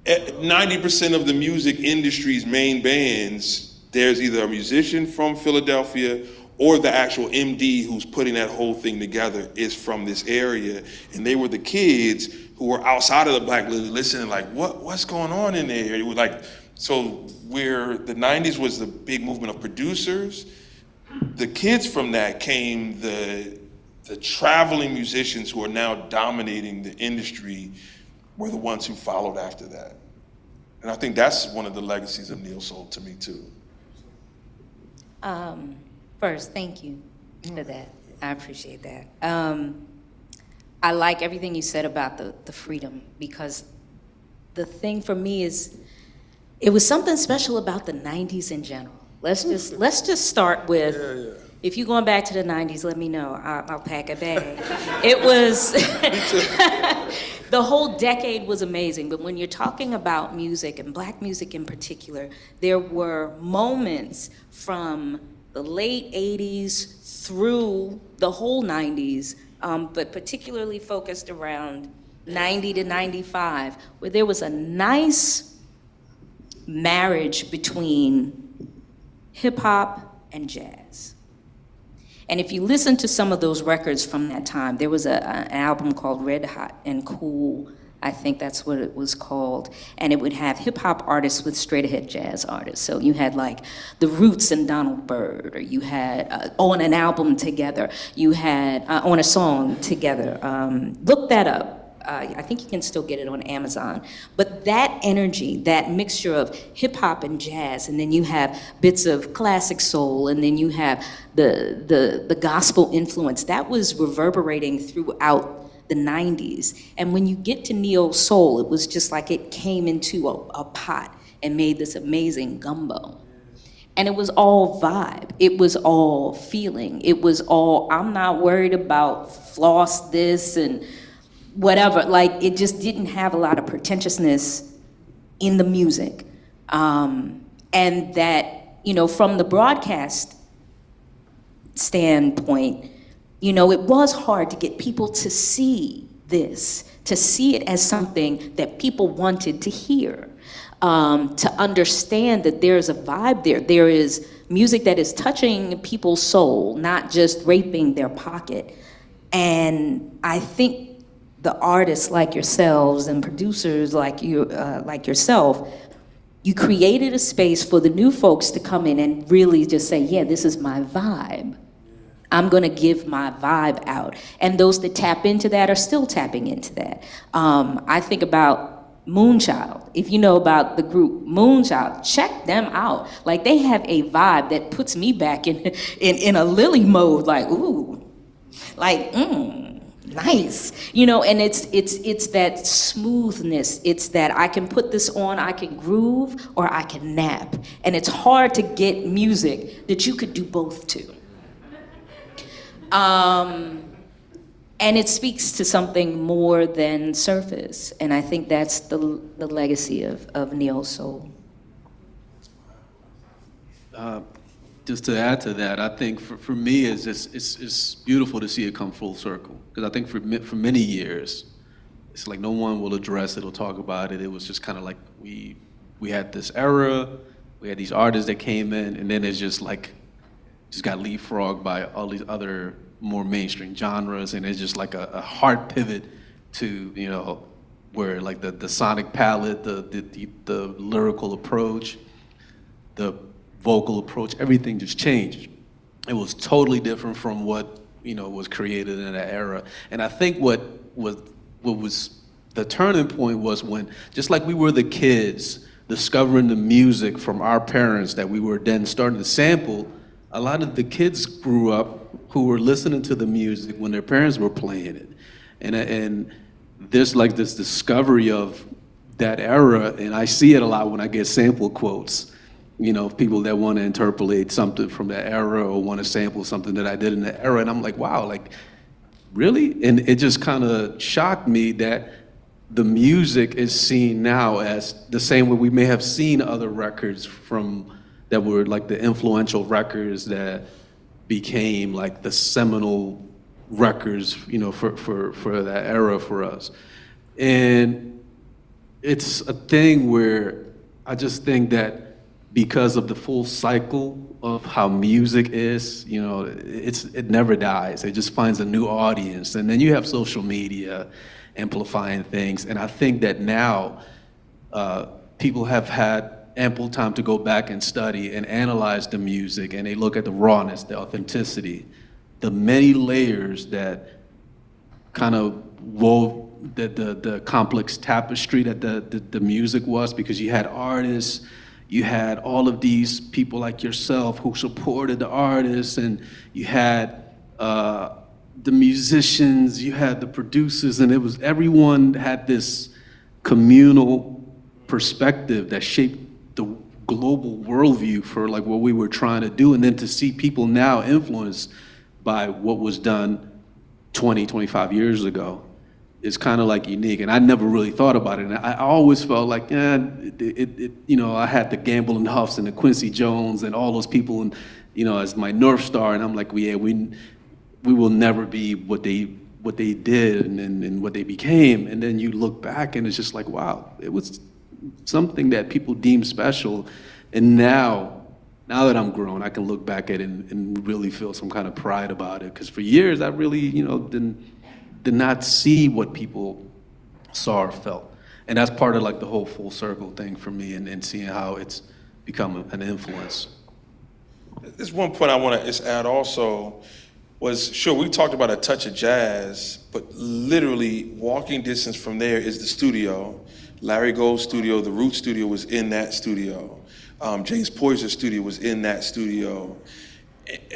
90% of the music industry's main bands, there's either a musician from Philadelphia or the actual MD who's putting that whole thing together is from this area. And they were the kids who were outside of the Black Lily listening like, what's going on in there? It was like, so where the 90s was the big movement of producers, the kids from that came the traveling musicians who are now dominating the industry were the ones who followed after that. And I think that's one of the legacies of Neo Soul to me too. First, thank you for that. I appreciate that. I like everything you said about the freedom, because the thing for me is, it was something special about the 90s in general. Let's just start with, if you're going back to the 90s, let me know. I'll pack a bag. It was, the whole decade was amazing, but when you're talking about music, and Black music in particular, there were moments from the late 80s through the whole 90s, but particularly focused around 90 to 95, where there was a nice marriage between hip hop and jazz. And if you listen to some of those records from that time, there was an album called Red Hot and Cool, I think that's what it was called, and it would have hip hop artists with straight ahead jazz artists. So you had like The Roots and Donald Byrd, or you had on an album together, you had on a song together. Look that up. I think you can still get it on Amazon. But that energy, that mixture of hip hop and jazz, and then you have bits of classic soul, and then you have the gospel influence, that was reverberating throughout the 90s. And when you get to Neo Soul, it was just like it came into a pot and made this amazing gumbo. And it was all vibe. It was all feeling. It was all, I'm not worried about floss this and whatever. Like, it just didn't have a lot of pretentiousness in the music. And that, you know, from the broadcast standpoint, you know, it was hard to get people to see this, to see it as something that people wanted to hear, to understand that there's a vibe there. There is music that is touching people's soul, not just raping their pocket. And I think the artists like yourselves and producers like you, like yourself, you created a space for the new folks to come in and really just say, yeah, this is my vibe. I'm gonna give my vibe out. And those that tap into that are still tapping into that. I think about Moonchild. If you know about the group Moonchild, check them out. Like, they have a vibe that puts me back in a Lily mode, like, ooh, like, nice. You know, and it's that smoothness. It's that I can put this on, I can groove, or I can nap. And it's hard to get music that you could do both to. And it speaks to something more than surface, and I think that's the legacy of Neo Soul. Just to add to that, I think for me, it's beautiful to see it come full circle, because I think for many years, it's like no one will address it or talk about it. It was just kind of like we had this era, we had these artists that came in, and then it's just got leapfrogged by all these other more mainstream genres, and it's just like a hard pivot to, you know, where like the sonic palette, the lyrical approach, the vocal approach, everything just changed. It was totally different from what, you know, was created in that era. And I think what was the turning point was when, just like we were the kids discovering the music from our parents that we were then starting to sample, a lot of the kids grew up who were listening to the music when their parents were playing it. And there's like this discovery of that era, and I see it a lot when I get sample quotes. People that want to interpolate something from that era or want to sample something that I did in that era, and I'm like, wow, like, really? And it just kind of shocked me that the music is seen now as the same way we may have seen other records from that were like the influential records that became like the seminal records, for that era for us. And it's a thing where I just think that because of the full cycle of how music is, it never dies. It just finds a new audience. And then you have social media amplifying things. And I think that now people have had ample time to go back and study and analyze the music, and they look at the rawness, the authenticity, the many layers that kind of wove the complex tapestry that the music was, because you had artists, you had all of these people like yourself who supported the artists, and you had the musicians, you had the producers, and everyone had this communal perspective that shaped the global worldview for like what we were trying to do. And then to see people now influenced by what was done 20, 25 years ago is kind of like unique. And I never really thought about it. And I always felt like, I had the Gamble and Huffs and the Quincy Jones and all those people, and as my North Star. And I'm like, we will never be what they did and what they became. And then you look back and it's just like, wow, it was something that people deemed special. And now that I'm grown, I can look back at it and really feel some kind of pride about it. Because for years, I really, did not see what people saw or felt. And that's part of like the whole full circle thing for me, and seeing how it's become an influence. There's one point I want to just add also was, sure, we talked about a touch of jazz, but literally walking distance from there is the studio. Larry Gold's studio, the Root studio was in that studio. James Poyser's studio was in that studio.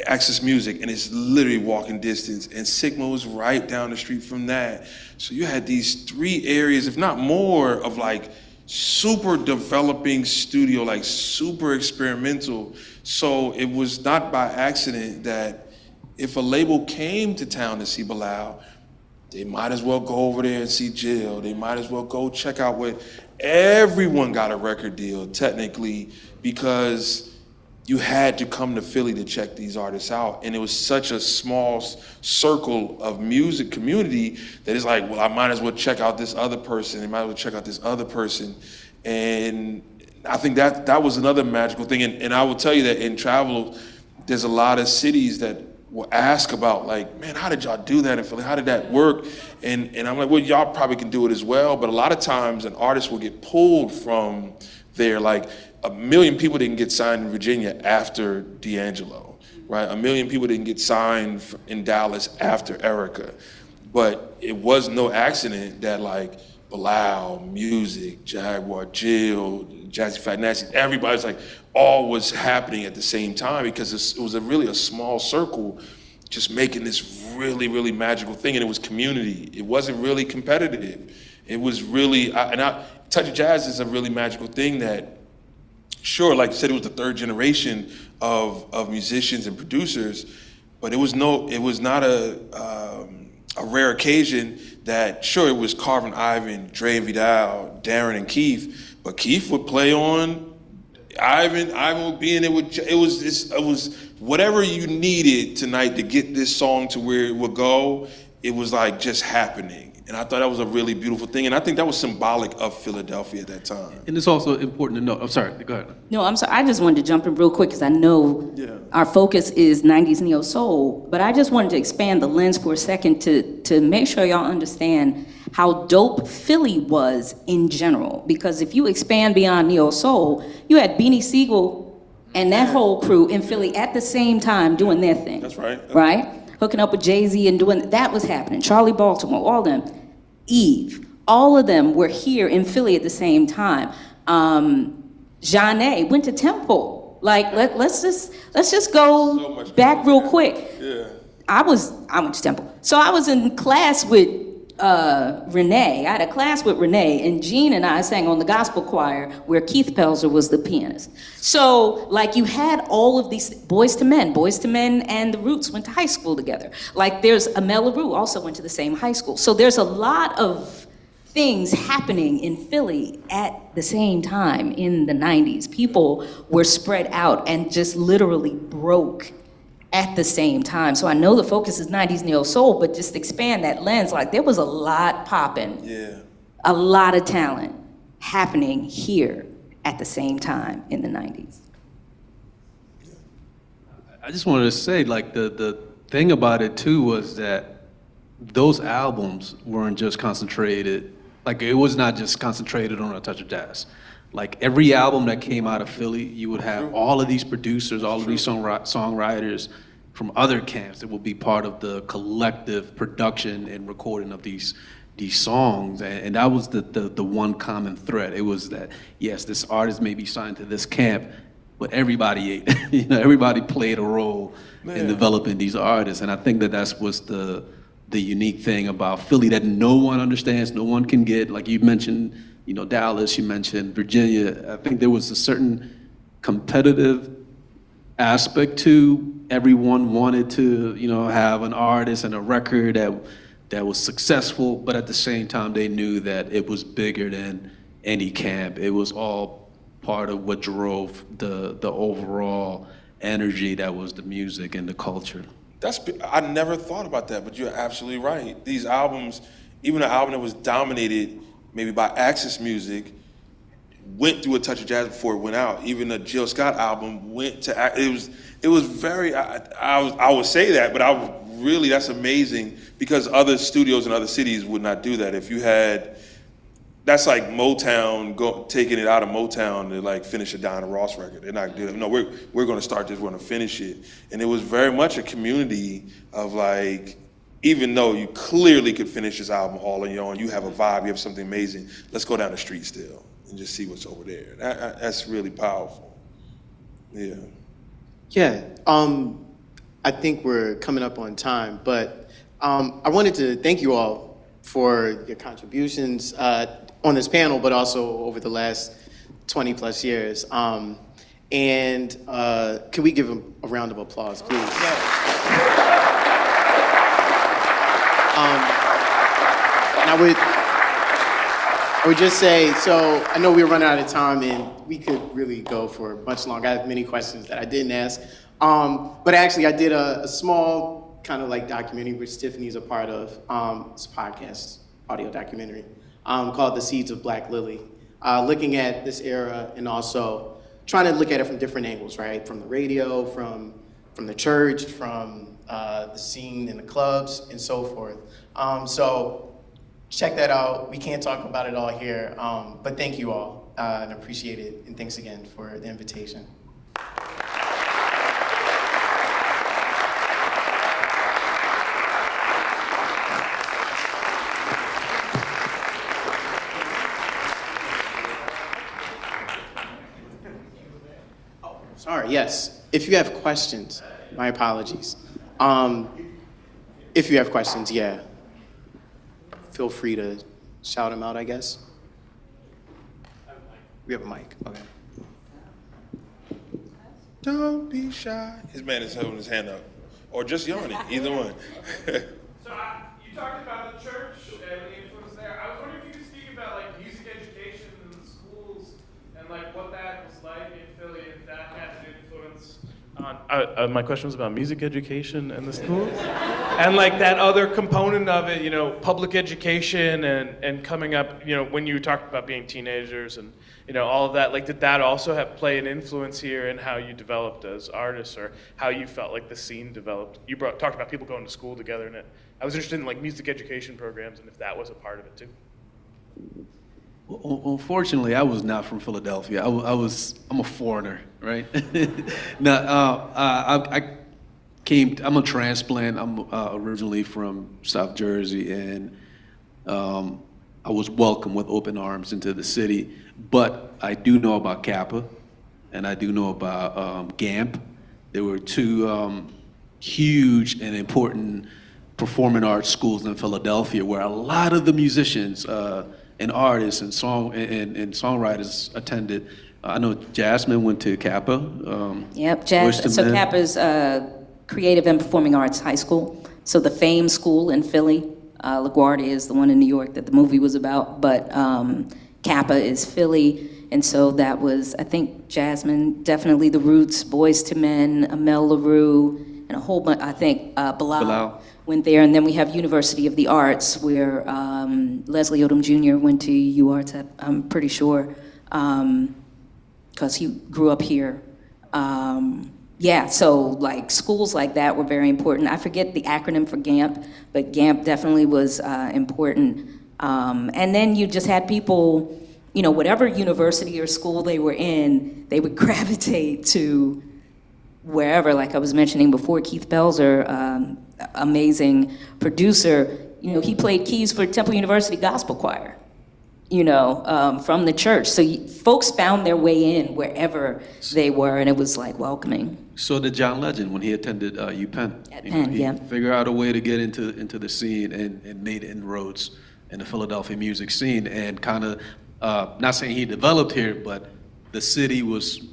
Access Music, and it's literally walking distance. And Sigma was right down the street from that. So you had these three areas, if not more, of like super developing studio, like super experimental. So it was not by accident that if a label came to town to see Bilal, they might as well go over there and see Jill. They might as well go check out what everyone got a record deal, technically, because you had to come to Philly to check these artists out. And it was such a small circle of music community that it's like, well, I might as well check out this other person. They might as well check out this other person. And I think that was another magical thing. And I will tell you that in travel, there's a lot of cities that will ask about, like, man, how did y'all do that in Philly? How did that work? And I'm like, well, y'all probably can do it as well. But a lot of times an artist will get pulled from there. Like 1 million people didn't get signed in Virginia after D'Angelo, right? 1 million people didn't get signed in Dallas after Erica. But it was no accident that like Bilal, Music, Jaguar, Jill, Jazzy Fat Nasty, everybody's like, all was happening at the same time, because it was really a small circle just making this really, really magical thing. And it was community. It wasn't really competitive. It was really, Touch of Jazz is a really magical thing that, sure, like you said, it was the third generation of musicians and producers, but it was not a rare occasion that, sure, it was Carvin Ivan, Dre and Vidal, Darren and Keith, but Keith would play on Ivan would be in it. It was whatever you needed tonight to get this song to where it would go. It was like just happening. And I thought that was a really beautiful thing. And I think that was symbolic of Philadelphia at that time. And it's also important to know, I'm sorry, go ahead. No, I'm sorry. I just wanted to jump in real quick because I know our focus is 90s neo soul, but I just wanted to expand the lens for a second to make sure y'all understand how dope Philly was in general. Because if you expand beyond neo soul, you had Beanie Siegel and that whole crew in Philly at the same time doing their thing. That's right. Right? Hooking up with Jay-Z and doing, that was happening. Charlie Baltimore, all them. Eve, all of them were here in Philly at the same time. Jeanne went to Temple. Like, let's just go So much back real there. quick. Yeah. I went to Temple. So I was in class with Renee. I had a class with Renee, and Jean and I sang on the gospel choir where Keith Pelzer was the pianist. So, like, you had all of these Boys to Men and the Roots went to high school together. Like, there's Amel LaRue also went to the same high school. So there's a lot of things happening in Philly at the same time in the 90s. People were spread out and just literally broke at the same time. So I know the focus is 90s neo soul, but just expand that lens. Like, there was a lot popping, Yeah. a lot of talent happening here at the same time in the 90s. I just wanted to say, like, the thing about it too was that those albums weren't just concentrated, like, it was not just concentrated on A Touch of Jazz. Like, every album that came out of Philly, you would have all of these producers, all of these songwriters from other camps that will be part of the collective production and recording of these songs. And that was the one common thread. It was that, yes, this artist may be signed to this camp, but everybody ate. Everybody played a role in developing these artists. And I think that's what's the unique thing about Philly that no one understands, no one can get. Like you mentioned, Dallas, you mentioned Virginia. I think there was a certain competitive aspect to everyone wanted to, have an artist and a record that was successful, but at the same time they knew that it was bigger than any camp. It was all part of what drove the overall energy that was the music and the culture. I never thought about that, but you're absolutely right. These albums, even an album that was dominated maybe by Axis music, went through A Touch of Jazz before it went out. Even the Jill Scott album went to, it was very, I would say that, but that's amazing because other studios in other cities would not do that. If you had, that's like Motown taking it out of Motown to like finish a Diana Ross record. They're not doing it. No, we're going to start this. We're going to finish it. And it was very much a community of like, even though you clearly could finish this album all on your own, you have a vibe, you have something amazing. Let's go down the street still and just see what's over there. That's really powerful. Yeah. Yeah, I think we're coming up on time, but I wanted to thank you all for your contributions on this panel, but also over the last 20 plus years. And can we give them a round of applause, please? And I would just say, so I know we're running out of time and we could really go for much longer. I have many questions that I didn't ask. But actually I did a small kind of like documentary, which Tiffany's a part of. It's a podcast, audio documentary, called The Seeds of Black Lily, looking at this era and also trying to look at it from different angles, right? From the radio, from the church, from the scene in the clubs and so forth. So check that out. We can't talk about it all here, but thank you all and appreciate it. And thanks again for the invitation. Sorry, yes. If you have questions, my apologies. If you have questions, yeah. Feel free to shout them out, I guess. We have a mic, okay. Don't be shy. His man is holding his hand up. Or just yawning, either one. So you talked about the church and the influence there. I was wondering if you could speak about like music education in the schools and like what that was like in Philly, if that had an influence on. My question was about music education in the schools, and like that other component of it, public education and coming up, when you talked about being teenagers and all of that. Like, did that also play an influence here in how you developed as artists, or how you felt like the scene developed? You talked about people going to school together, and I was interested in like music education programs and if that was a part of it too. Well, unfortunately, I was not from Philadelphia. I'm a foreigner, right? I'm a transplant. I'm originally from South Jersey, and I was welcomed with open arms into the city. But I do know about Kappa, and I do know about GAMP. There were two huge and important performing arts schools in Philadelphia where a lot of the musicians and artists and songwriters attended. I know Jasmine went to Kappa. Yep, Boyz II so Men. Kappa's Creative and Performing Arts High School. So the Fame School in Philly, LaGuardia is the one in New York that the movie was about, but Kappa is Philly. And so that was, I think, Jasmine, definitely the Roots, Boyz II Men, Amel LaRue, and a whole bunch, I think, Bilal went there. And then we have University of the Arts, where Leslie Odom Jr. went to UArts, I'm pretty sure, because he grew up here. Yeah, so like schools like that were very important. I forget the acronym for GAMP, but GAMP definitely was important. And then you just had people, you know, whatever university or school they were in, they would gravitate to wherever. Like I was mentioning before, Keith Belzer, amazing producer, you know, he played keys for Temple University Gospel Choir, you know, from the church. So folks found their way in wherever they were, and it was like welcoming. So did John Legend when he attended UPenn. At You Penn, he yeah. figured out a way to get into the scene and made inroads in the Philadelphia music scene, and kind of, not saying he developed here, but the city was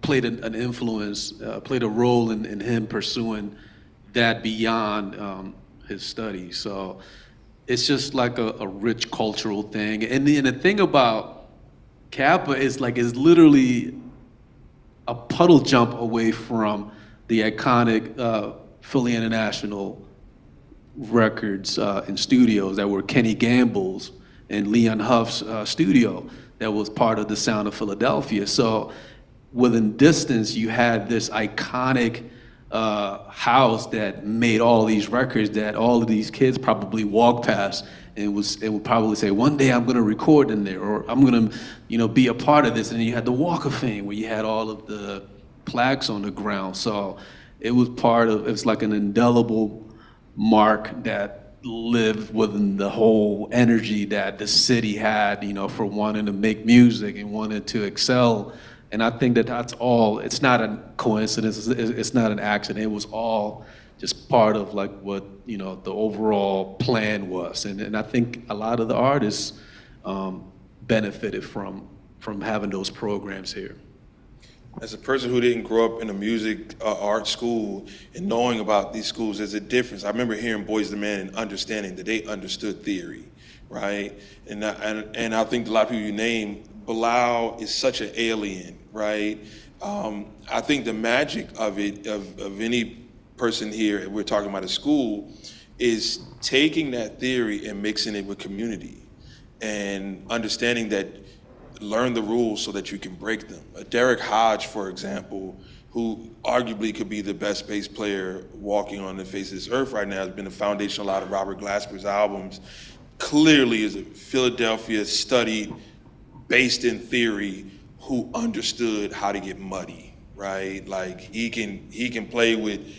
played an influence, played a role in him pursuing that beyond his studies. So it's just like a rich cultural thing. And the thing about Kappa is like, it's literally a puddle jump away from the iconic Philly International records and studios that were Kenny Gamble's and Leon Huff's studio that was part of the sound of Philadelphia. So within distance, you had this iconic house that made all these records that all of these kids probably walked past and would probably say, one day I'm going to record in there, or I'm going to, you know, be a part of this. And you had the Walk of Fame where you had all of the plaques on the ground. So it was it's like an indelible mark that lived within the whole energy that the city had, you know, for wanting to make music and wanted to excel. And I think that that's all, it's not a coincidence, it's not an accident, it was all just part of like what, you know, the overall plan was. And I think a lot of the artists benefited from having those programs here. As a person who didn't grow up in a music art school and knowing about these schools, there's a difference. I remember hearing Boyz II Men and understanding that they understood theory, right? And I think a lot of people you name, Bilal is such an alien, right? I think the magic of it, of any person here, we're talking about a school, is taking that theory and mixing it with community and understanding that learn the rules so that you can break them. Derek Hodge, for example, who arguably could be the best bass player walking on the face of this earth right now, has been the foundation of a lot of Robert Glasper's albums, clearly is a Philadelphia studied, based in theory, who understood how to get muddy, right? Like he can play with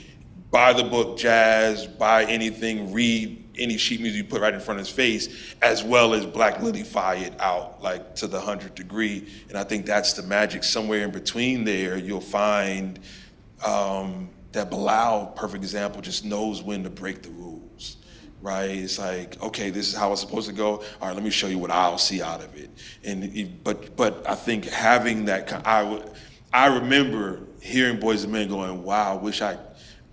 by the book jazz, buy anything, read any sheet music you put right in front of his face, as well as Black Lily-fy it out like to the 100th degree. And I think that's the magic. Somewhere in between there, you'll find that Bilal, perfect example, just knows when to break the rules, right? It's like, okay, this is how it's supposed to go. All right, let me show you what I'll see out of it. And but I think having that, I remember hearing Boyz II Men going, wow,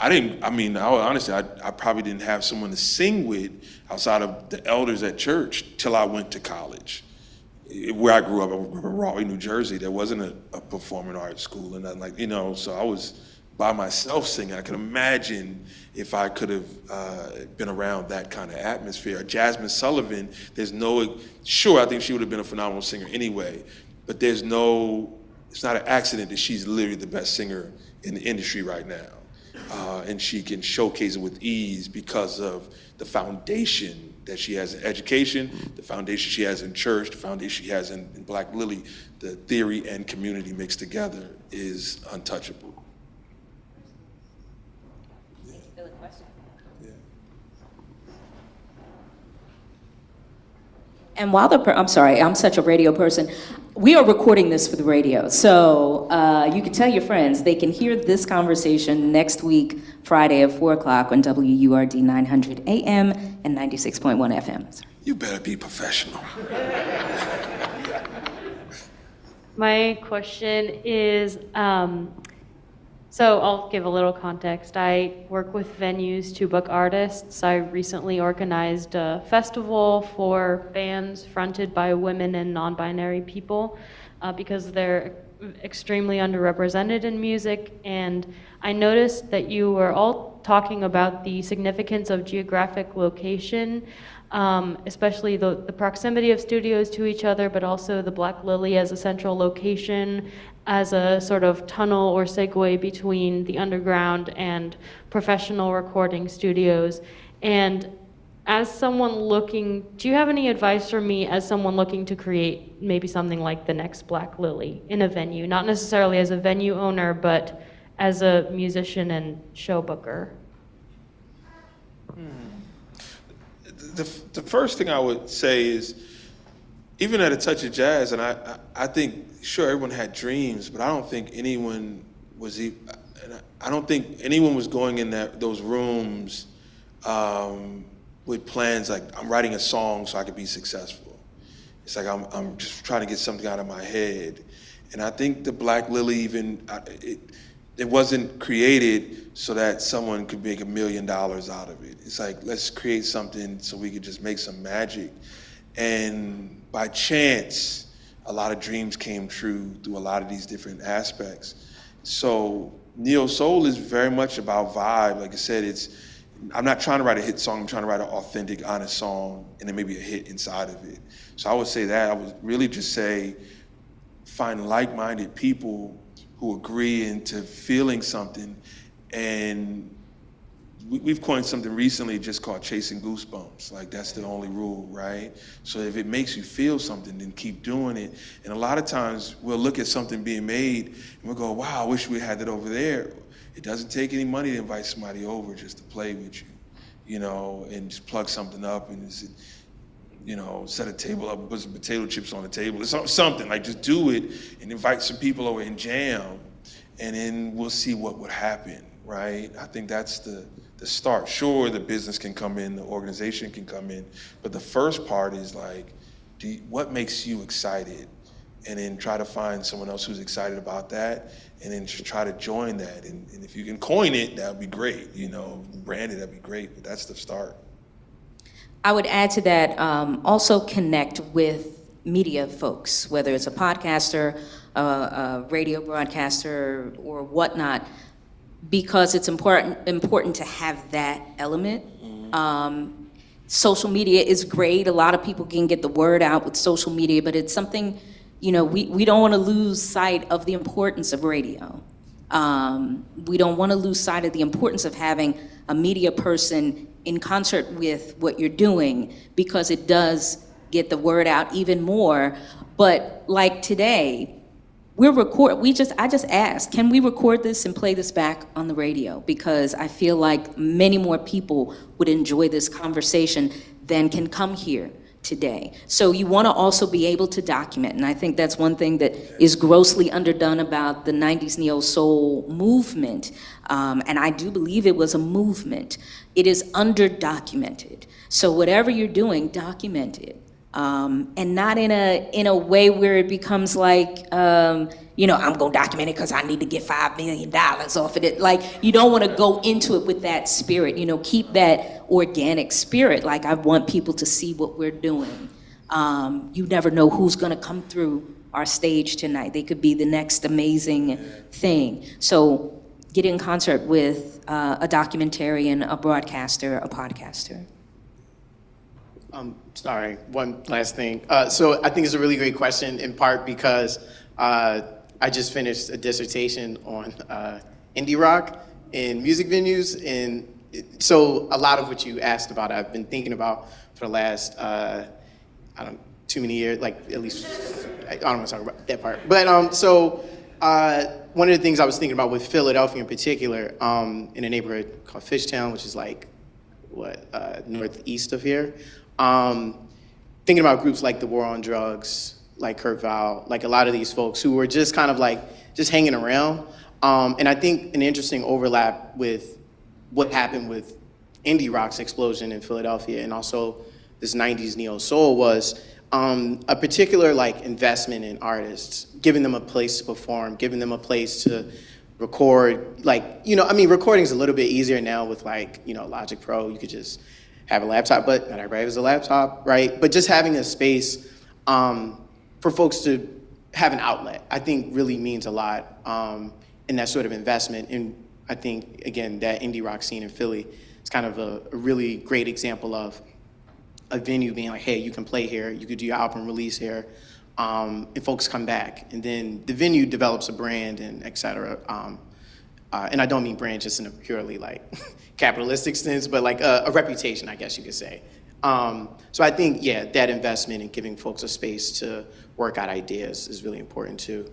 honestly, I probably didn't have someone to sing with outside of the elders at church till I went to college. Where I grew up, I grew up in Raleigh, New Jersey, there wasn't a performing arts school and nothing like, you know, so I was by myself singing. I can imagine if I could have been around that kind of atmosphere. Jasmine Sullivan, sure, I think she would have been a phenomenal singer anyway, but it's not an accident that she's literally the best singer in the industry right now. And she can showcase it with ease because of the foundation that she has in education, the foundation she has in church, the foundation she has in Black Lily. The theory and community mixed together is untouchable. Yeah. Yeah. Still a question? Yeah. And while I'm sorry, I'm such a radio person. We are recording this for the radio. So you can tell your friends, they can hear this conversation next week, Friday at 4 o'clock on WURD 900 AM and 96.1 FM. You better be professional. My question is, so I'll give a little context. I work with venues to book artists. I recently organized a festival for bands fronted by women and non-binary people because they're extremely underrepresented in music. And I noticed that you were all talking about the significance of geographic location, especially the proximity of studios to each other, but also the Black Lily as a central location, as a sort of tunnel or segue between the underground and professional recording studios. And as someone looking, do you have any advice for me as someone looking to create maybe something like the next Black Lily in a venue, not necessarily as a venue owner, but as a musician and show booker? The first thing I would say is, even at A Touch of Jazz, and I think, sure, everyone had dreams, but I don't think anyone was going in those rooms with plans like, I'm writing a song so I could be successful. It's like I'm just trying to get something out of my head. And I think the Black Lily it wasn't created so that someone could make $1 million out of it. It's like, let's create something so we could just make some magic. And by chance, a lot of dreams came true through a lot of these different aspects. So Neo Soul is very much about vibe. Like I said, I'm not trying to write a hit song, I'm trying to write an authentic, honest song, and then maybe a hit inside of it. So I would say that, I would really just say, find like-minded people who agree into feeling something. And we've coined something recently just called chasing goosebumps. Like, that's the only rule, right? So if it makes you feel something, then keep doing it. And a lot of times we'll look at something being made and we'll go, wow, I wish we had that over there. It doesn't take any money to invite somebody over just to play with you, and just plug something up and just, set a table up and put some potato chips on the table. It's something, like, just do it and invite some people over and jam, and then we'll see what would happen, right? I think that's the start. Sure, the business can come in, the organization can come in, but the first part is like, what makes you excited? And then try to find someone else who's excited about that, and then just try to join that. And if you can coin it, that would be great. Brand it, that'd be great, but that's the start. I would add to that, also connect with media folks, whether it's a podcaster, a radio broadcaster, or whatnot, because it's important to have that element. Social media is great. A lot of people can get the word out with social media, but it's something, we don't want to lose sight of the importance of radio. We don't want to lose sight of the importance of having a media person in concert with what you're doing, because it does get the word out even more. But like today, I just asked, can we record this and play this back on the radio? Because I feel like many more people would enjoy this conversation than can come here today. So you want to also be able to document, and I think that's one thing that is grossly underdone about the 90s Neo Soul movement, and I do believe it was a movement. It is under-documented. So whatever you're doing, document it. And not in a way where it becomes like, I'm gonna document it because I need to get $5 million off of it. Like, you don't want to go into it with that spirit. Keep that organic spirit. Like, I want people to see what we're doing. You never know who's gonna come through our stage tonight. They could be the next amazing thing. So get in concert with a documentarian, a broadcaster, a podcaster. Sorry, one last thing. So I think it's a really great question, in part because I just finished a dissertation on indie rock in music venues. And so a lot of what you asked about, I've been thinking about for the last, too many years, like at least, I don't want to talk about that part. But one of the things I was thinking about with Philadelphia in particular, in a neighborhood called Fishtown, which is like, northeast of here. thinking about groups like the War on Drugs, like Kurt Vile, like a lot of these folks who were just kind of like just hanging around. And I think an interesting overlap with what happened with indie rock's explosion in Philadelphia and also this 90s neo soul was a particular like investment in artists, giving them a place to perform, giving them a place to record. Like, you know, I mean, recording's a little bit easier now with like, you know, Logic Pro. You could just have a laptop, but not everybody has a laptop, right? But just having a space for folks to have an outlet, I think really means a lot in that sort of investment. And I think, again, that indie rock scene in Philly is kind of a really great example of a venue being like, hey, you can play here, you could do your album release here, and folks come back. And then the venue develops a brand and et cetera. And I don't mean brand just in a purely like capitalistic sense, but like a reputation, I guess you could say. So I think, yeah, that investment in giving folks a space to work out ideas is really important too.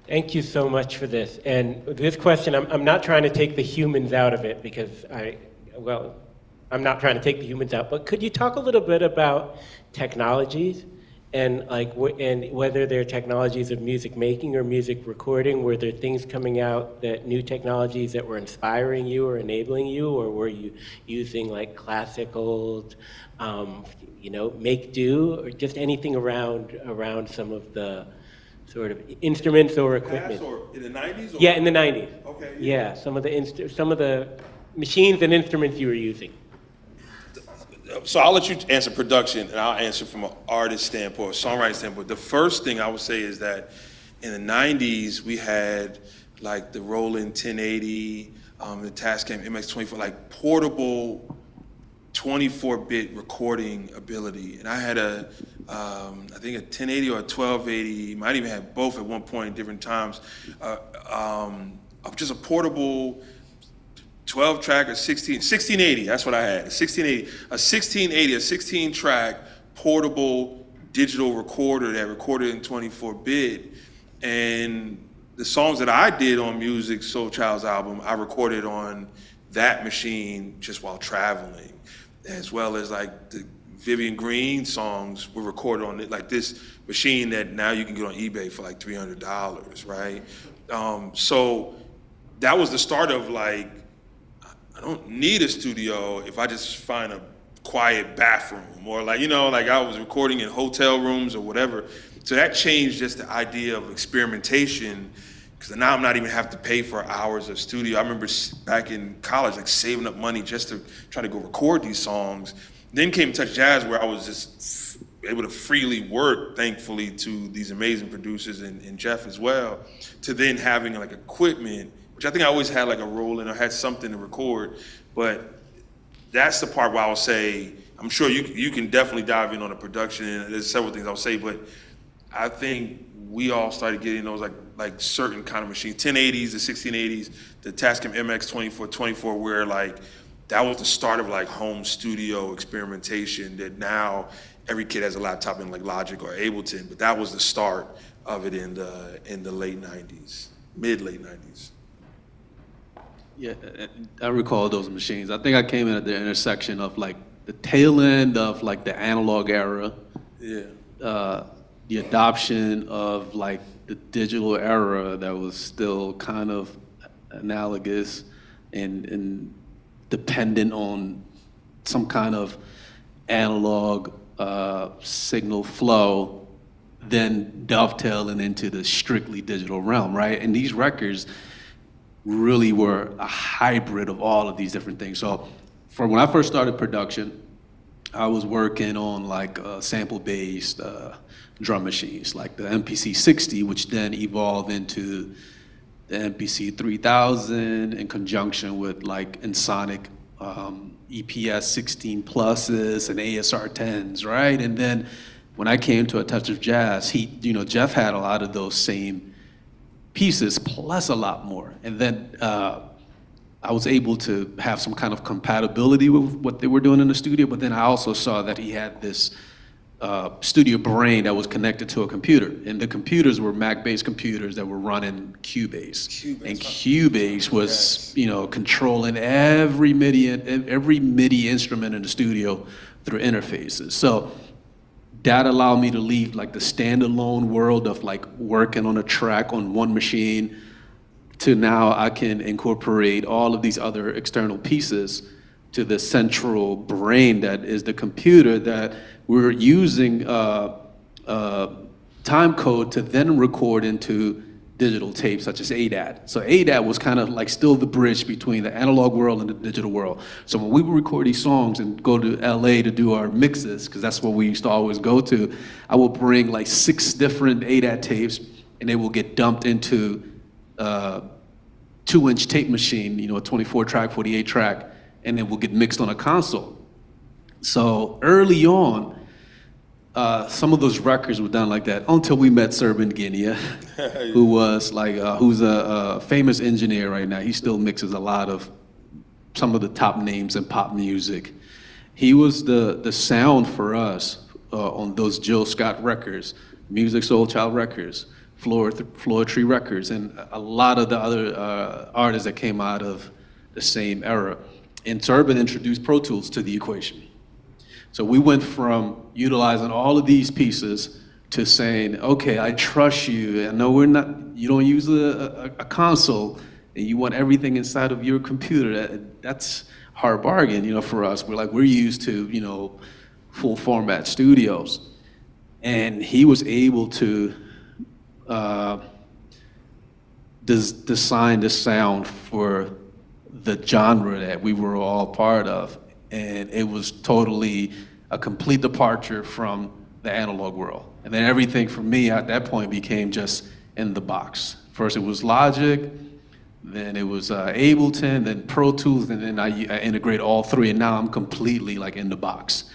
Thank you so much for this. And this question, I'm not trying to take the humans out of it because I'm not trying to take the humans out, but could you talk a little bit about technologies and and whether they're technologies of music making or music recording? Were there things coming out, that new technologies that were inspiring you or enabling you, or were you using like classical, make do, or just anything around some of the sort of instruments or equipment? Or in the 90s? Or? Yeah, in the 90s. Okay. Yeah, some of the machines and instruments you were using. So I'll let you answer production, and I'll answer from an artist standpoint, songwriting standpoint. The first thing I would say is that in the 90s, we had like the Roland 1080, the Tascam MX24, like portable 24-bit recording ability. And I had I think a 1080 or a 1280, might even have both at one point at different times, of just a portable 12 track or 1680, that's what I had, a 16 track portable digital recorder that recorded in 24-bit. And the songs that I did on Music Soul Child's album, I recorded on that machine just while traveling, as well as like the Vivian Green songs were recorded on it, like this machine that now you can get on eBay for like $300, right? So that was the start of like, I don't need a studio if I just find a quiet bathroom, or like, like I was recording in hotel rooms or whatever. So that changed just the idea of experimentation, because now I'm not even have to pay for hours of studio. I remember back in college, like saving up money just to try to go record these songs. Then came Touch Jazz, where I was just able to freely work, thankfully, to these amazing producers and Jeff as well, to then having like equipment, which I think I always had like a role in or had something to record. But that's the part where I'll say, I'm sure you can definitely dive in on the production, and there's several things I'll say, but I think we all started getting those like certain kind of machines, 1080s, the 1680s, the Tascam MX24, where like that was the start of like home studio experimentation, that now every kid has a laptop in like Logic or Ableton, but that was the start of it in the late 90s, mid-late 90s. Yeah, I recall those machines. I think I came in at the intersection of like the tail end of like the analog era. Yeah. The adoption of like the digital era that was still kind of analogous and dependent on some kind of analog signal flow, then dovetailing into the strictly digital realm, right? And these records really were a hybrid of all of these different things. So from when I first started production, I was working on like sample-based drum machines, like the MPC 60, which then evolved into the MPC 3000 in conjunction with like Ensoniq EPS 16 pluses and ASR 10s, right? And then when I came to A Touch of Jazz, Jeff had a lot of those same pieces plus a lot more. And then I was able to have some kind of compatibility with what they were doing in the studio, but then I also saw that he had this studio brain that was connected to a computer. And the computers were Mac-based computers that were running Cubase. And Cubase was, controlling every MIDI instrument in the studio through interfaces. So that allowed me to leave like the standalone world of like working on a track on one machine to now I can incorporate all of these other external pieces to the central brain that is the computer that we're using time code to then record into digital tapes such as ADAT. So ADAT was kind of like still the bridge between the analog world and the digital world. So when we would record these songs and go to LA to do our mixes, because that's what we used to always go to, I would bring like 6 different ADAT tapes and they will get dumped into 2-inch tape machine, a 24 track, 48 track, and it will get mixed on a console. So early on, some of those records were done like that until we met Serban Guinea, who was like, who's a famous engineer right now. He still mixes a lot of some of the top names in pop music. He was the sound for us on those Jill Scott records, Music Soul Child records, Floor Tree records, and a lot of the other artists that came out of the same era. And Serban introduced Pro Tools to the equation. So we went from utilizing all of these pieces to saying, okay, I trust you. I know you don't use a console and you want everything inside of your computer. That's hard bargain, for us. We're used to, full format studios. And he was able to design the sound for the genre that we were all part of. And it was totally a complete departure from the analog world. And then everything for me at that point became just in the box. First it was Logic, then it was Ableton, then Pro Tools, and then I integrate all 3, and now I'm completely like in the box.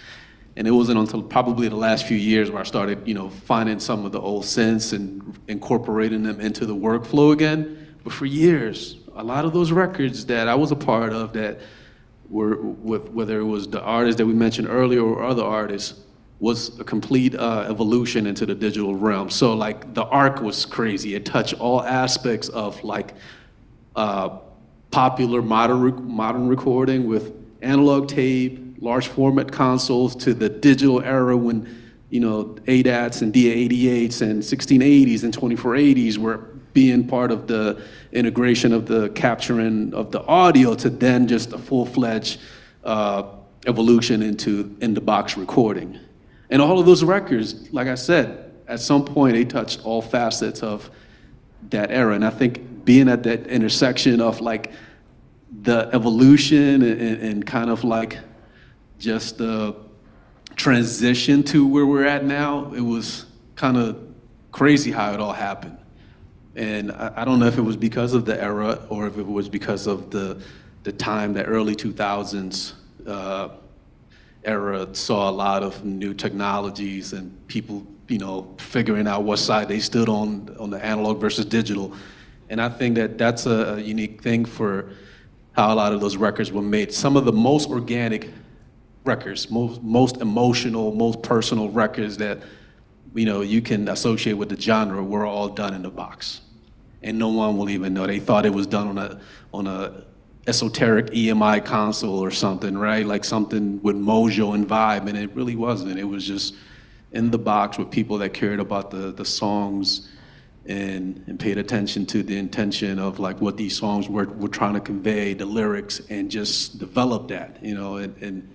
And it wasn't until probably the last few years where I started, finding some of the old synths and incorporating them into the workflow again. But for years, a lot of those records that I was a part of that were, whether it was the artists that we mentioned earlier or other artists, was a complete evolution into the digital realm. So like the arc was crazy. It touched all aspects of like popular modern recording with analog tape, large format consoles, to the digital era when ADATs and DA88s and 1680s and 2480s were being part of the integration of the capturing of the audio, to then just a full-fledged evolution into in-the-box recording. And all of those records, like I said, at some point they touched all facets of that era. And I think being at that intersection of like the evolution and kind of like just the transition to where we're at now, it was kind of crazy how it all happened. And I don't know if it was because of the era or if it was because of the time, the early 2000s era saw a lot of new technologies and people, figuring out what side they stood on the analog versus digital. And I think that that's a unique thing for how a lot of those records were made. Some of the most organic records, most emotional, most personal records that you can associate with the genre were all done in the box, and no one will even know. They thought it was done on a esoteric EMI console or something, right? Like something with mojo and vibe, and it really wasn't. It was just in the box with people that cared about the songs and paid attention to the intention of like what these songs were trying to convey, the lyrics, and just develop that, and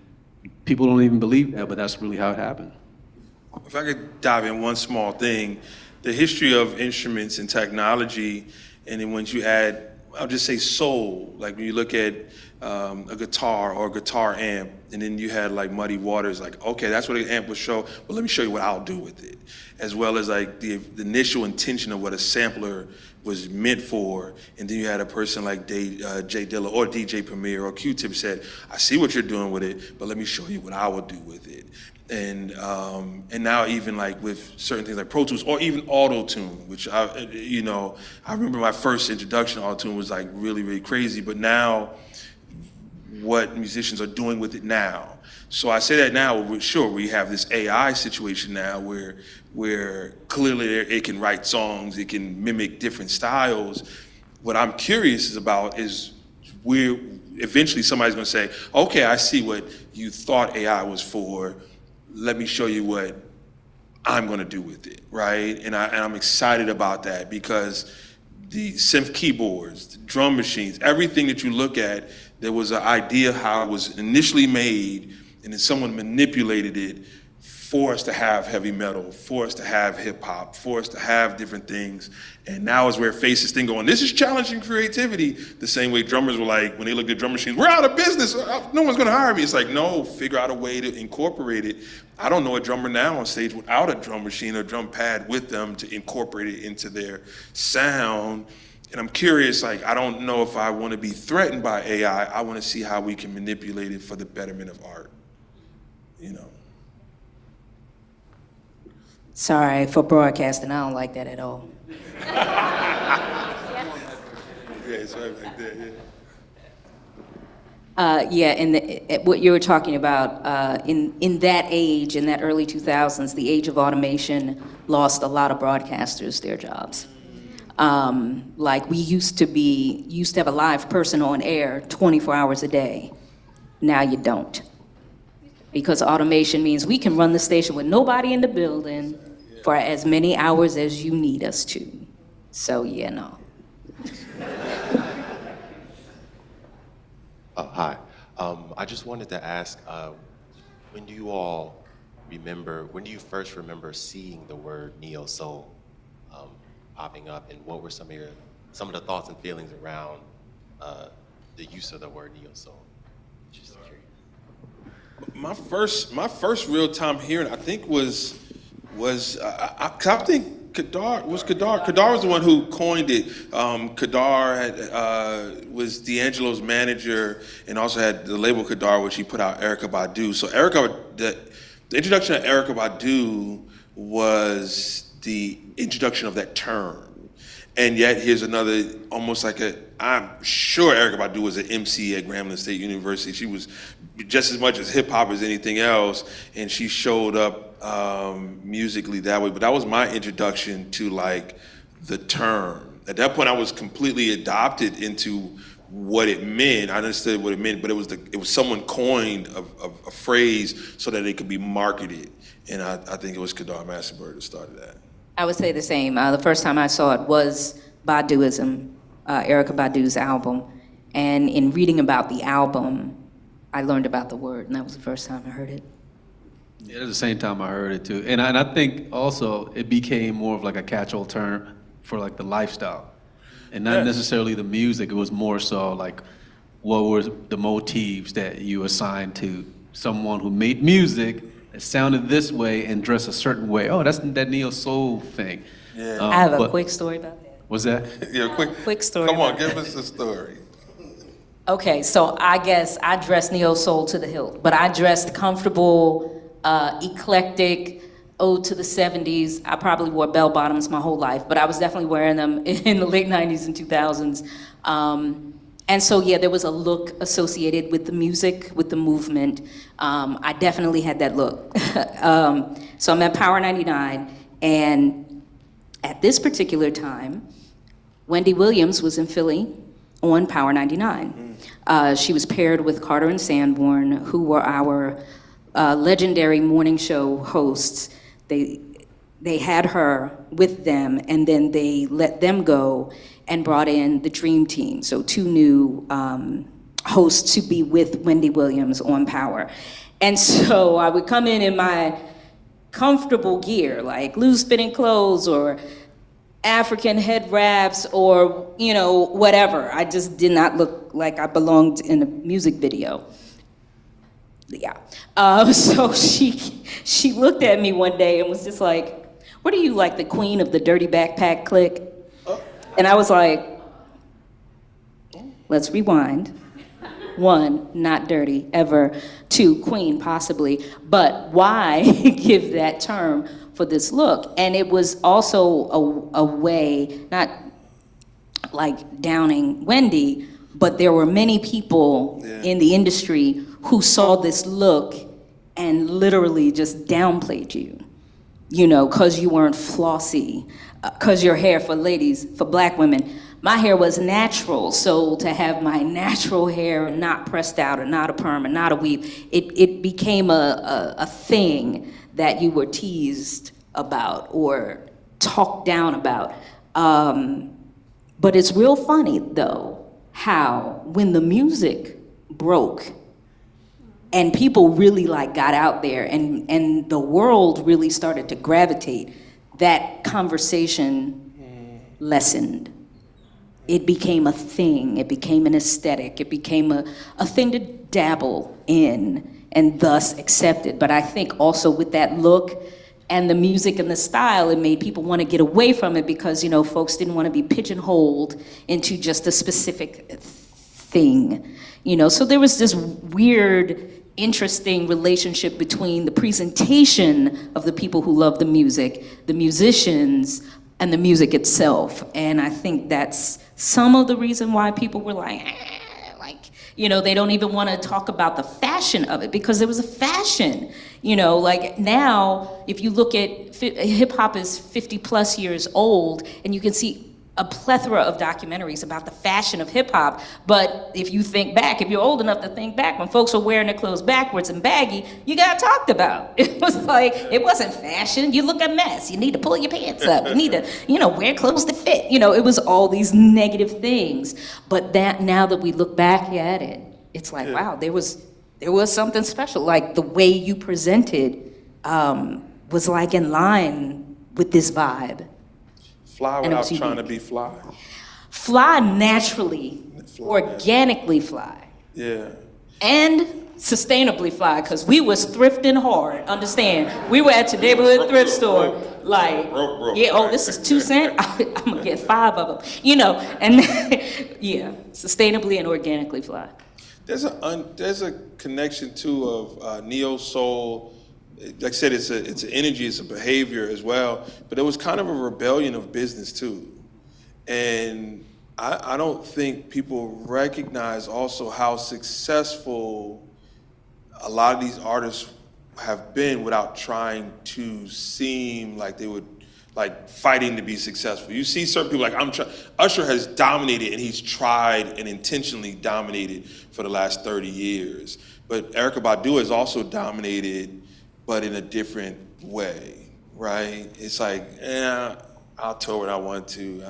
people don't even believe that, but that's really how it happened. If I could dive in one small thing, the history of instruments and technology, and then once you add, I'll just say soul, like when you look at a guitar or a guitar amp, and then you had like Muddy Waters, like, okay, that's what an amp would show, but let me show you what I'll do with it. As well as like the initial intention of what a sampler was meant for. And then you had a person like Jay Dilla or DJ Premier or Q-Tip said, I see what you're doing with it, but let me show you what I will do with it. And now even like with certain things like Pro Tools or even Auto-Tune, which I remember my first introduction to Auto-Tune was like really, really crazy. But now what musicians are doing with it now. So I say that now, sure, we have this AI situation now where clearly it can write songs, it can mimic different styles. What I'm curious about is where eventually somebody's gonna say, okay, I see what you thought AI was for, let me show you what I'm gonna do with it, right? And I'm excited about that because the synth keyboards, the drum machines, everything that you look at, there was an idea how it was initially made, and then someone manipulated it for us to have heavy metal, for us to have hip hop, for us to have different things. And now is where it faces thing going, this is challenging creativity. The same way drummers were like, when they looked at drum machines, we're out of business, no one's gonna hire me. It's like, no, figure out a way to incorporate it. I don't know a drummer now on stage without a drum machine or drum pad with them to incorporate it into their sound. And I'm curious, like, I don't know if I wanna be threatened by AI. I wanna see how we can manipulate it for the betterment of art, you know? Sorry, for broadcasting, I don't like that at all. Yeah, sorry like that, yeah. Yeah, and what you were talking about, in that age, in that early 2000s, the age of automation lost a lot of broadcasters their jobs. Like we used to have a live person on air 24 hours a day. Now you don't. Because automation means we can run the station with nobody in the building for as many hours as you need us to. So, yeah, no. Hi. I just wanted to ask, when do you first remember seeing the word neo-soul popping up, and what were some of the thoughts and feelings around the use of the word neo-soul? Just curious. My first real time hearing, I think was I think Kadar was the one who coined it. Kadar was D'Angelo's manager and also had the label Kadar, which he put out Erykah Badu. So the introduction of Erykah Badu was the introduction of that term. And yet here's another, almost like I'm sure Erykah Badu was an MC at Grambling State University. She was just as much as hip hop as anything else, and she showed up musically that way. But that was my introduction to like the term. At that point, I was completely adopted into what it meant. I understood what it meant, but it was someone coined a phrase so that it could be marketed. And I think it was Kadar Massenberg that started that. I would say the same. The first time I saw it was Baduism, Erykah Badu's album. And in reading about the album, I learned about the word, and that was the first time I heard it. Yeah, at the same time I heard it too. And I think also it became more of like a catch-all term for like the lifestyle. And not necessarily the music, it was more so like what were the motifs that you assigned to someone who made music that sounded this way and dressed a certain way. Oh, that's that neo-soul thing. Yeah. I have a quick story about that. What's that? Yeah, Quick story. Come on, about give us a story. Okay, so I guess I dressed neo-soul to the hilt, but I dressed comfortable, eclectic, ode to the 70s. I probably wore bell bottoms my whole life, but I was definitely wearing them in the late 90s and 2000s. And so, yeah, there was a look associated with the music, with the movement. I definitely had that look. So I'm at Power 99, and at this particular time, Wendy Williams was in Philly on Power 99. She was paired with Carter and Sanborn, who were our legendary morning show hosts. They had her with them, and then they let them go and brought in the Dream Team, so two new hosts to be with Wendy Williams on Power. And so I would come in my comfortable gear, like loose-fitting clothes or African head wraps or, whatever. I just did not look like I belonged in a music video. Yeah. So she looked at me one day and was just like, "What are you, like the queen of the dirty backpack clique?" And I was like, let's rewind. 1, not dirty, ever. 2, queen, possibly. But why give that term for this look? And it was also a way, not like downing Wendy, But there were many people in the industry who saw this look and literally just downplayed you, you know, because you weren't flossy, because your hair, for ladies, for black women, my hair was natural, so to have my natural hair not pressed out or not a perm or not a weave, it became a thing that you were teased about or talked down about. But it's real funny, though, how when the music broke and people really like got out there and the world really started to gravitate, that conversation lessened. It became a thing, it became an aesthetic, it became a thing to dabble in and thus accepted. But I think also with that look and the music and the style, it made people want to get away from it because, you know, folks didn't want to be pigeonholed into just a specific thing, you know. So there was this weird, interesting relationship between the presentation of the people who love the music, the musicians, and the music itself. And I think that's some of the reason why people were like, you know, they don't even want to talk about the fashion of it because there was a fashion, you know, like now, if you look at, hip hop is 50 plus years old and you can see a plethora of documentaries about the fashion of hip hop. But if you think back, if you're old enough to think back, when folks were wearing their clothes backwards and baggy, you got talked about. It was like, it wasn't fashion. You look a mess. You need to pull your pants up. You need to, you know, wear clothes that fit. You know, it was all these negative things. But that now that we look back at it, it's like, wow, there was something special. Like the way you presented was like in line with this vibe. Fly without trying to be fly. Fly naturally, organically fly. Yeah. And sustainably fly, because we was thrifting hard, understand? We were at your neighborhood thrift store, like, yeah, oh, this is 2 cents? I'm gonna get 5 of them, you know, and yeah, sustainably and organically fly. There's a connection too of neo soul. Like I said, it's an energy, it's a behavior as well. But it was kind of a rebellion of business too, and I don't think people recognize also how successful a lot of these artists have been without trying to seem like they would like fighting to be successful. You see certain people like Usher has dominated and he's tried and intentionally dominated for the last 30 years. But Erykah Badu has also dominated, but in a different way, right? It's like, I'll tour when I want to.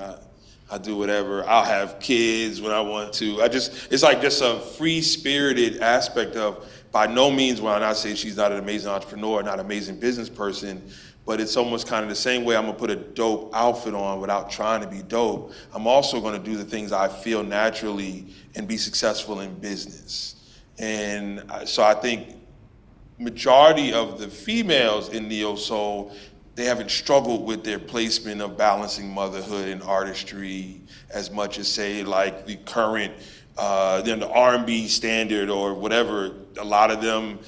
I'll do whatever. I'll have kids when I want to. It's like just a free-spirited aspect of, by no means will I not say she's not an amazing entrepreneur, not an amazing business person, but it's almost kind of the same way I'm gonna put a dope outfit on without trying to be dope. I'm also gonna do the things I feel naturally and be successful in business. And so I think majority of the females in neo soul, they haven't struggled with their placement of balancing motherhood and artistry as much as say like the current the R&B standard or whatever. A lot of them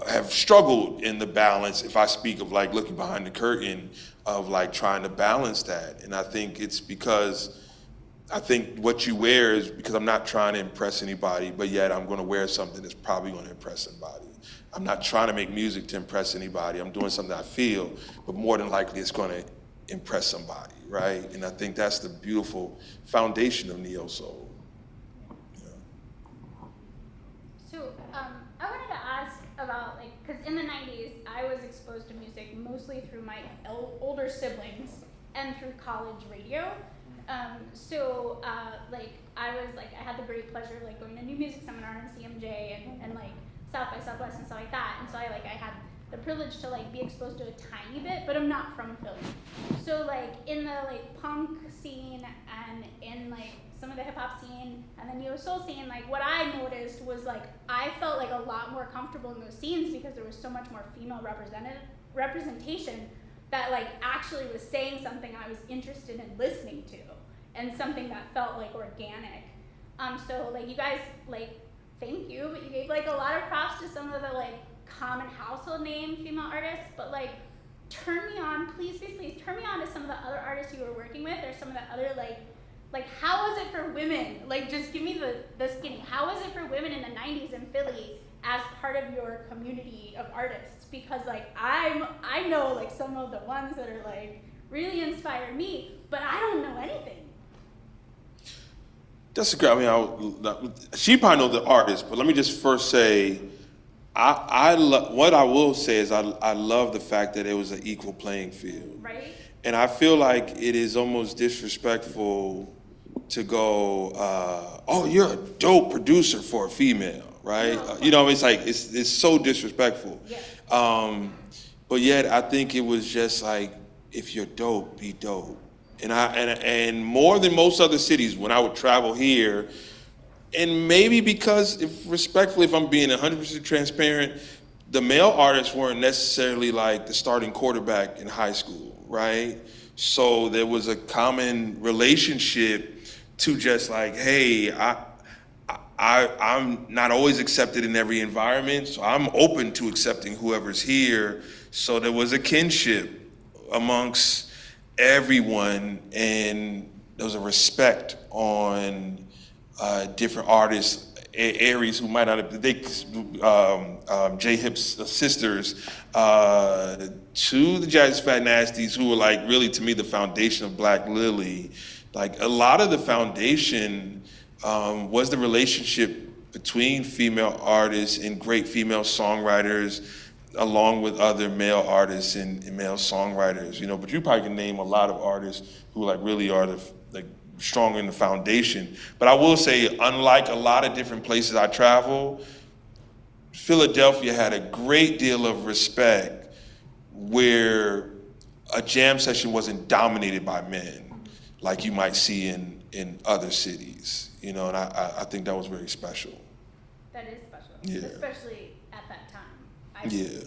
have struggled in the balance, if I speak of like looking behind the curtain, of like trying to balance that. And I think it's because I think what you wear is because I'm not trying to impress anybody, but yet I'm gonna wear something that's probably gonna impress somebody. I'm not trying to make music to impress anybody. I'm doing something I feel, but more than likely it's gonna impress somebody, right? And I think that's the beautiful foundation of neo soul. So I wanted to ask about, like, because in the 90s, I was exposed to music mostly through my older siblings and through college radio. I had the great pleasure of like going to New Music Seminar and CMJ and like South by Southwest and stuff like that. And so I had the privilege to like be exposed to a tiny bit, but I'm not from Philly. So like in the like punk scene and in like some of the hip hop scene and the neo soul scene, like what I noticed was like I felt like a lot more comfortable in those scenes because there was so much more female representation that like actually was saying something I was interested in listening to and something that felt like organic. So like you guys, like, thank you, but you gave like a lot of props to some of the like common household name female artists, but like turn me on, please turn me on to some of the other artists you were working with or some of the other like Like, how was it for women? Like, just give me the skinny. How was it for women in the 90s in Philly as part of your community of artists? Because like I know like some of the ones that are like really inspire me, but I don't know anything. That's a great. She probably knows the artist, but let me just first say, what I will say is I love the fact that it was an equal playing field. Right? And I feel like it is almost disrespectful to go, oh, you're a dope producer for a female, right? No. It's like, it's so disrespectful. Yeah. But yet I think it was just like, if you're dope, be dope. And more than most other cities, when I would travel here, and maybe because, if I'm being 100% transparent, the male artists weren't necessarily like the starting quarterback in high school, right? So there was a common relationship to just like, hey, I'm not always accepted in every environment, so I'm open to accepting whoever's here. So there was a kinship amongst everyone, and there was a respect on different artists, Aries, who might not have, J-Hip's sisters, to the Jazz Fat Nasties, who were like really, to me, the foundation of Black Lily. Like a lot of the foundation was the relationship between female artists and great female songwriters, along with other male artists and male songwriters, but you probably can name a lot of artists who like really are strong in the foundation. But I will say, unlike a lot of different places I travel, Philadelphia had a great deal of respect where a jam session wasn't dominated by men like you might see in other cities, and I think that was very special. That is special. Yeah. Especially at that time. Yeah,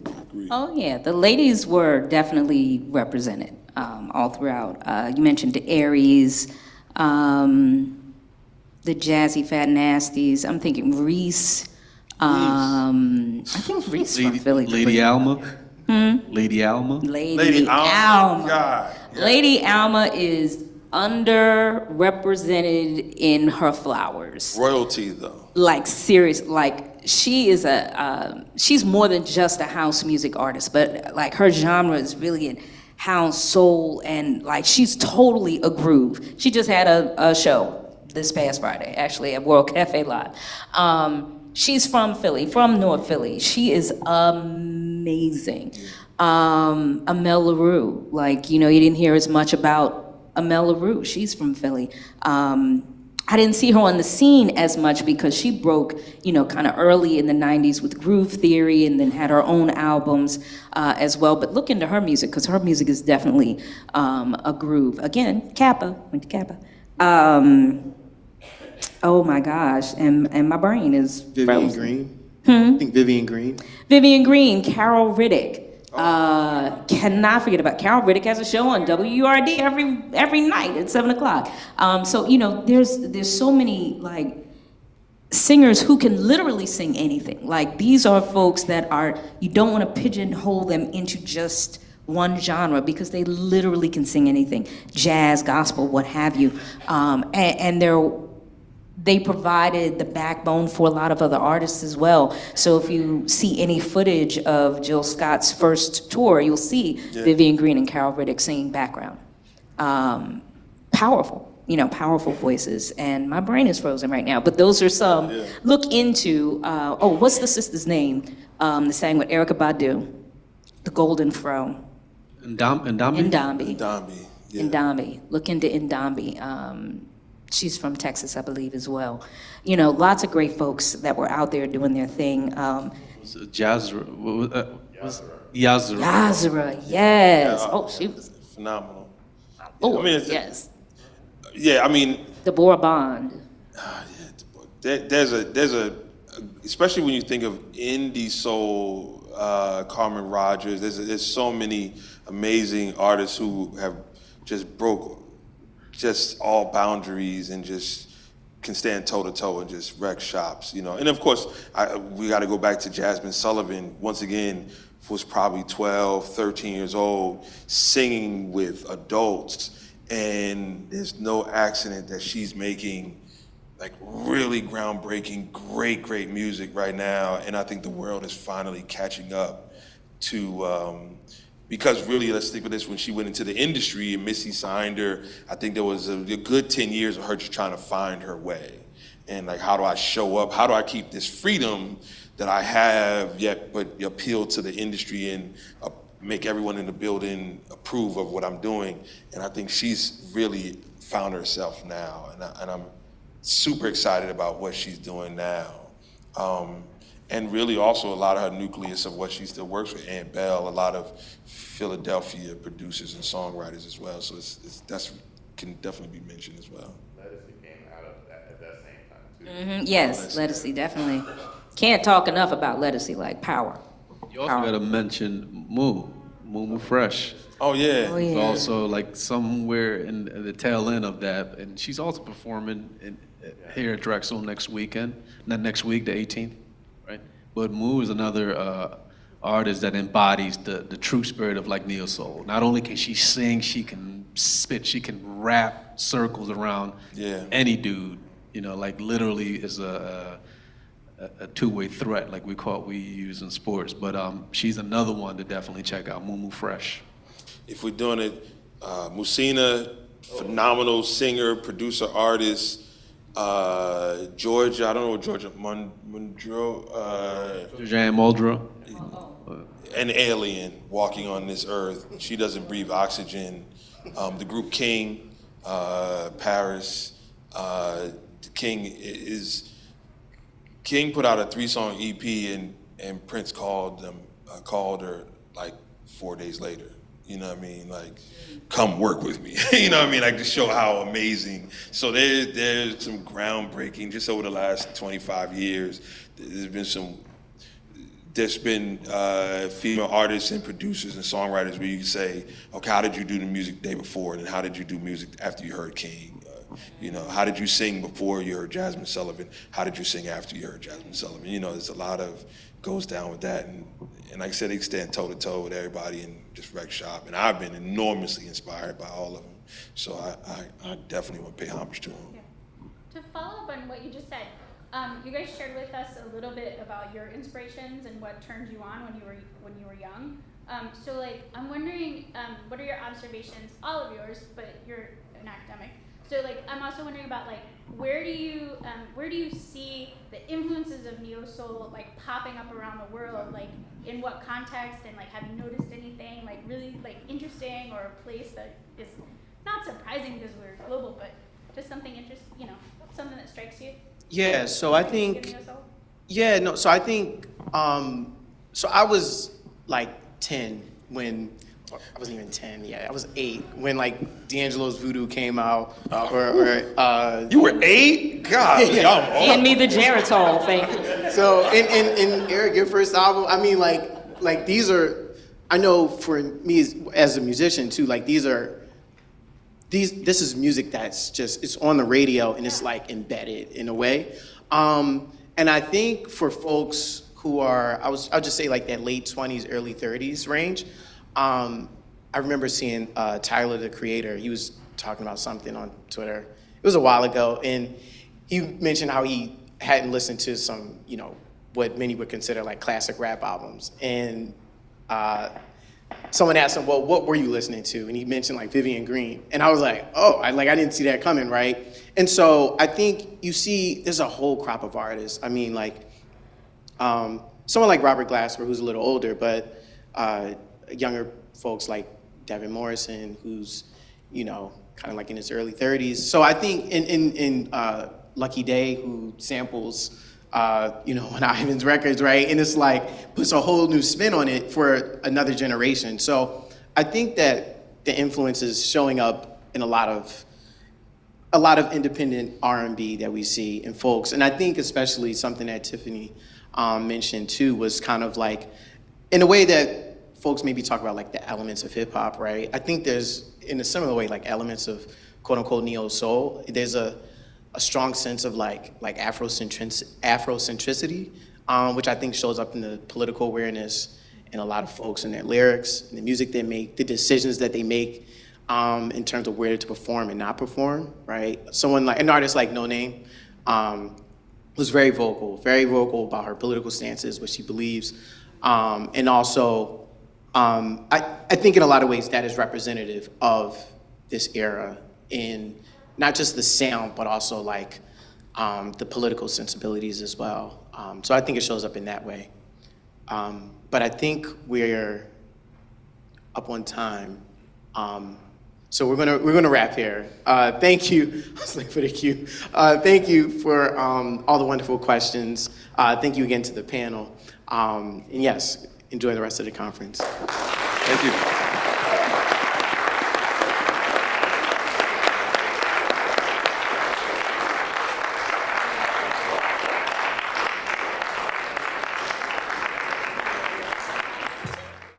I agree. Oh, yeah, the ladies were definitely represented all throughout. You mentioned the Aries, the Jazzy Fat Nasties. I'm thinking Reese. I think Reese from Philly. Lady Alma. Lady Alma. Lady Alma. God. Yeah. Lady Alma is underrepresented in her flowers. Royalty, though. Like serious, like she is she's more than just a house music artist, but like her genre is really in house, soul, and like she's totally a groove. She just had a show this past Friday, actually, at World Cafe Live. She's from Philly, from North Philly. She is amazing. Amel LaRue, like, you didn't hear as much about Amel LaRue. She's from Philly. I didn't see her on the scene as much because she broke, kind of early in the 90s with Groove Theory and then had her own albums as well. But look into her music, because her music is definitely a groove. Again, Kappa, went to Kappa. Oh my gosh, and my brain is Vivian frozen. Green. I think Vivian Green. Vivian Green, Carol Riddick. Cannot forget about Carol Riddick. Has a show on WURD every night at 7:00. So there's so many like singers who can literally sing anything. Like these are folks that you don't want to pigeonhole them into just one genre, because they literally can sing anything, jazz, gospel, what have you, and they provided the backbone for a lot of other artists as well. So if you see any footage of Jill Scott's first tour, you'll see Vivian Green and Carol Riddick singing background. Powerful, powerful voices. And my brain is frozen right now, but those are some. Yeah. Look into, what's the sister's name? That sang with Erykah Badu, The Golden Fro. Ndambi. Ndambi. Yeah. Ndambi. Look into Ndambi. She's from Texas, I believe, as well. Lots of great folks that were out there doing their thing. Yazra, yes. She was phenomenal. Oh, yes. Yeah, Deborah Bond. There's a, especially when you think of indie soul, Carmen Rogers. There's so many amazing artists who have just broke all boundaries and just can stand toe to toe and just wreck shops, And of course, we got to go back to Jasmine Sullivan. Once again, was probably 12, 13 years old, singing with adults And there's no accident that she's making like really groundbreaking, great music right now. And I think the world is finally catching up to, because really, let's think of this, when she went into the industry and Missy signed her, I think there was a good 10 years of her just trying to find her way. And like, how do I show up? How do I keep this freedom that I have, yet but appeal to the industry and make everyone in the building approve of what I'm doing? And I think she's really found herself now, and I'm super excited about what she's doing now. And really also a lot of her nucleus of what she still works with, Aunt Bell, a lot of Philadelphia producers and songwriters as well. So that's can definitely be mentioned as well. Lettucey came out of that at that same time too. Yes, Lettucey, definitely. Can't talk enough about Lettucey, like power. You also got to mention Moo Fresh. Oh yeah. Oh, It's yeah. also like somewhere in the tail end of that, and she's also performing here at Drexel next weekend, not next week, the 18th, right? But Moo is another artist that embodies the true spirit of like neo soul. Not only can she sing, she can spit, she can rap circles around any dude. You know, like literally is a two-way threat, like we use in sports. But she's another one to definitely check out, Moo Fresh. If we're doing it, Musina, phenomenal singer, producer, artist. Georgia, I don't know what Georgia, Jan Muldrow. An alien walking on this earth. She doesn't breathe oxygen. The group King, Paris, King put out a 3-song EP and Prince called her like 4 days later. You know what I mean? Like, come work with me. You know what I mean? Like, to show how amazing. So there's some groundbreaking just over the last 25 years. There's been female artists and producers and songwriters where you can say, okay, how did you do the music the day before? And how did you do music after you heard King? You know, how did you sing before you heard Jasmine Sullivan? How did you sing after you heard Jasmine Sullivan? You know, there's a lot of goes down with that. And like I said, they stand toe to toe with everybody in just rec shop. And I've been enormously inspired by all of them. So I definitely want to pay homage to them. Yeah. To follow up on what you just said, you guys shared with us a little bit about your inspirations and what turned you on when you were young. So like, I'm wondering, what are your observations, all of yours, but you're an academic. So like, I'm also wondering about like, where do you see the influences of neo soul like popping up around the world? Like, in what context? And like, have you noticed anything like really like interesting, or a place that is not surprising because we're global, but just something interesting, you know, something that strikes you? Yeah, so I think, so I think, so I was like 10 when, or I wasn't even 10, I was 8 when like D'Angelo's Voodoo came out, You were 8? God, y'all Hand me the Geritol, thank you. So, in Eric, your first album, I mean, like these are, I know for me as a musician too, like this is music that's just, it's on the radio and it's like embedded in a way. And I think for folks who are, I'll just say like that late 20s, early 30s range, I remember seeing Tyler, the Creator. He was talking about something on Twitter. It was a while ago, and he mentioned how he hadn't listened to some, you know, what many would consider like classic rap albums. And someone asked him, well, what were you listening to? And he mentioned like Vivian Green. And I was like, oh, I didn't see that coming, right? And so I think you see there's a whole crop of artists. I mean, like someone like Robert Glasper, who's a little older, but younger folks like Devin Morrison, who's, you know, kind of like in his early 30s. So I think in Lucky Day, who samples, you know, on Ivan's records, right? And it's like, puts a whole new spin on it for another generation. So I think that the influence is showing up in a lot of independent R&B that we see in folks. And I think especially something that Tiffany mentioned too was kind of like, in a way that folks maybe talk about like the elements of hip hop, right? I think there's, in a similar way, like elements of quote unquote neo soul. There's a strong sense of like Afrocentricity, which I think shows up in the political awareness in a lot of folks in their lyrics, in the music they make, the decisions that they make. in terms of where to perform and not perform, right? Someone like, an artist like No Name, was very vocal about her political stances, what she believes. And also, I think in a lot of ways that is representative of this era in not just the sound, but also like the political sensibilities as well. So I think it shows up in that way. But I think we're up on time. So we're gonna wrap here. Thank you. I was looking for the cue. Thank you for all the wonderful questions. Thank you again to the panel. And yes, enjoy the rest of the conference. Thank you.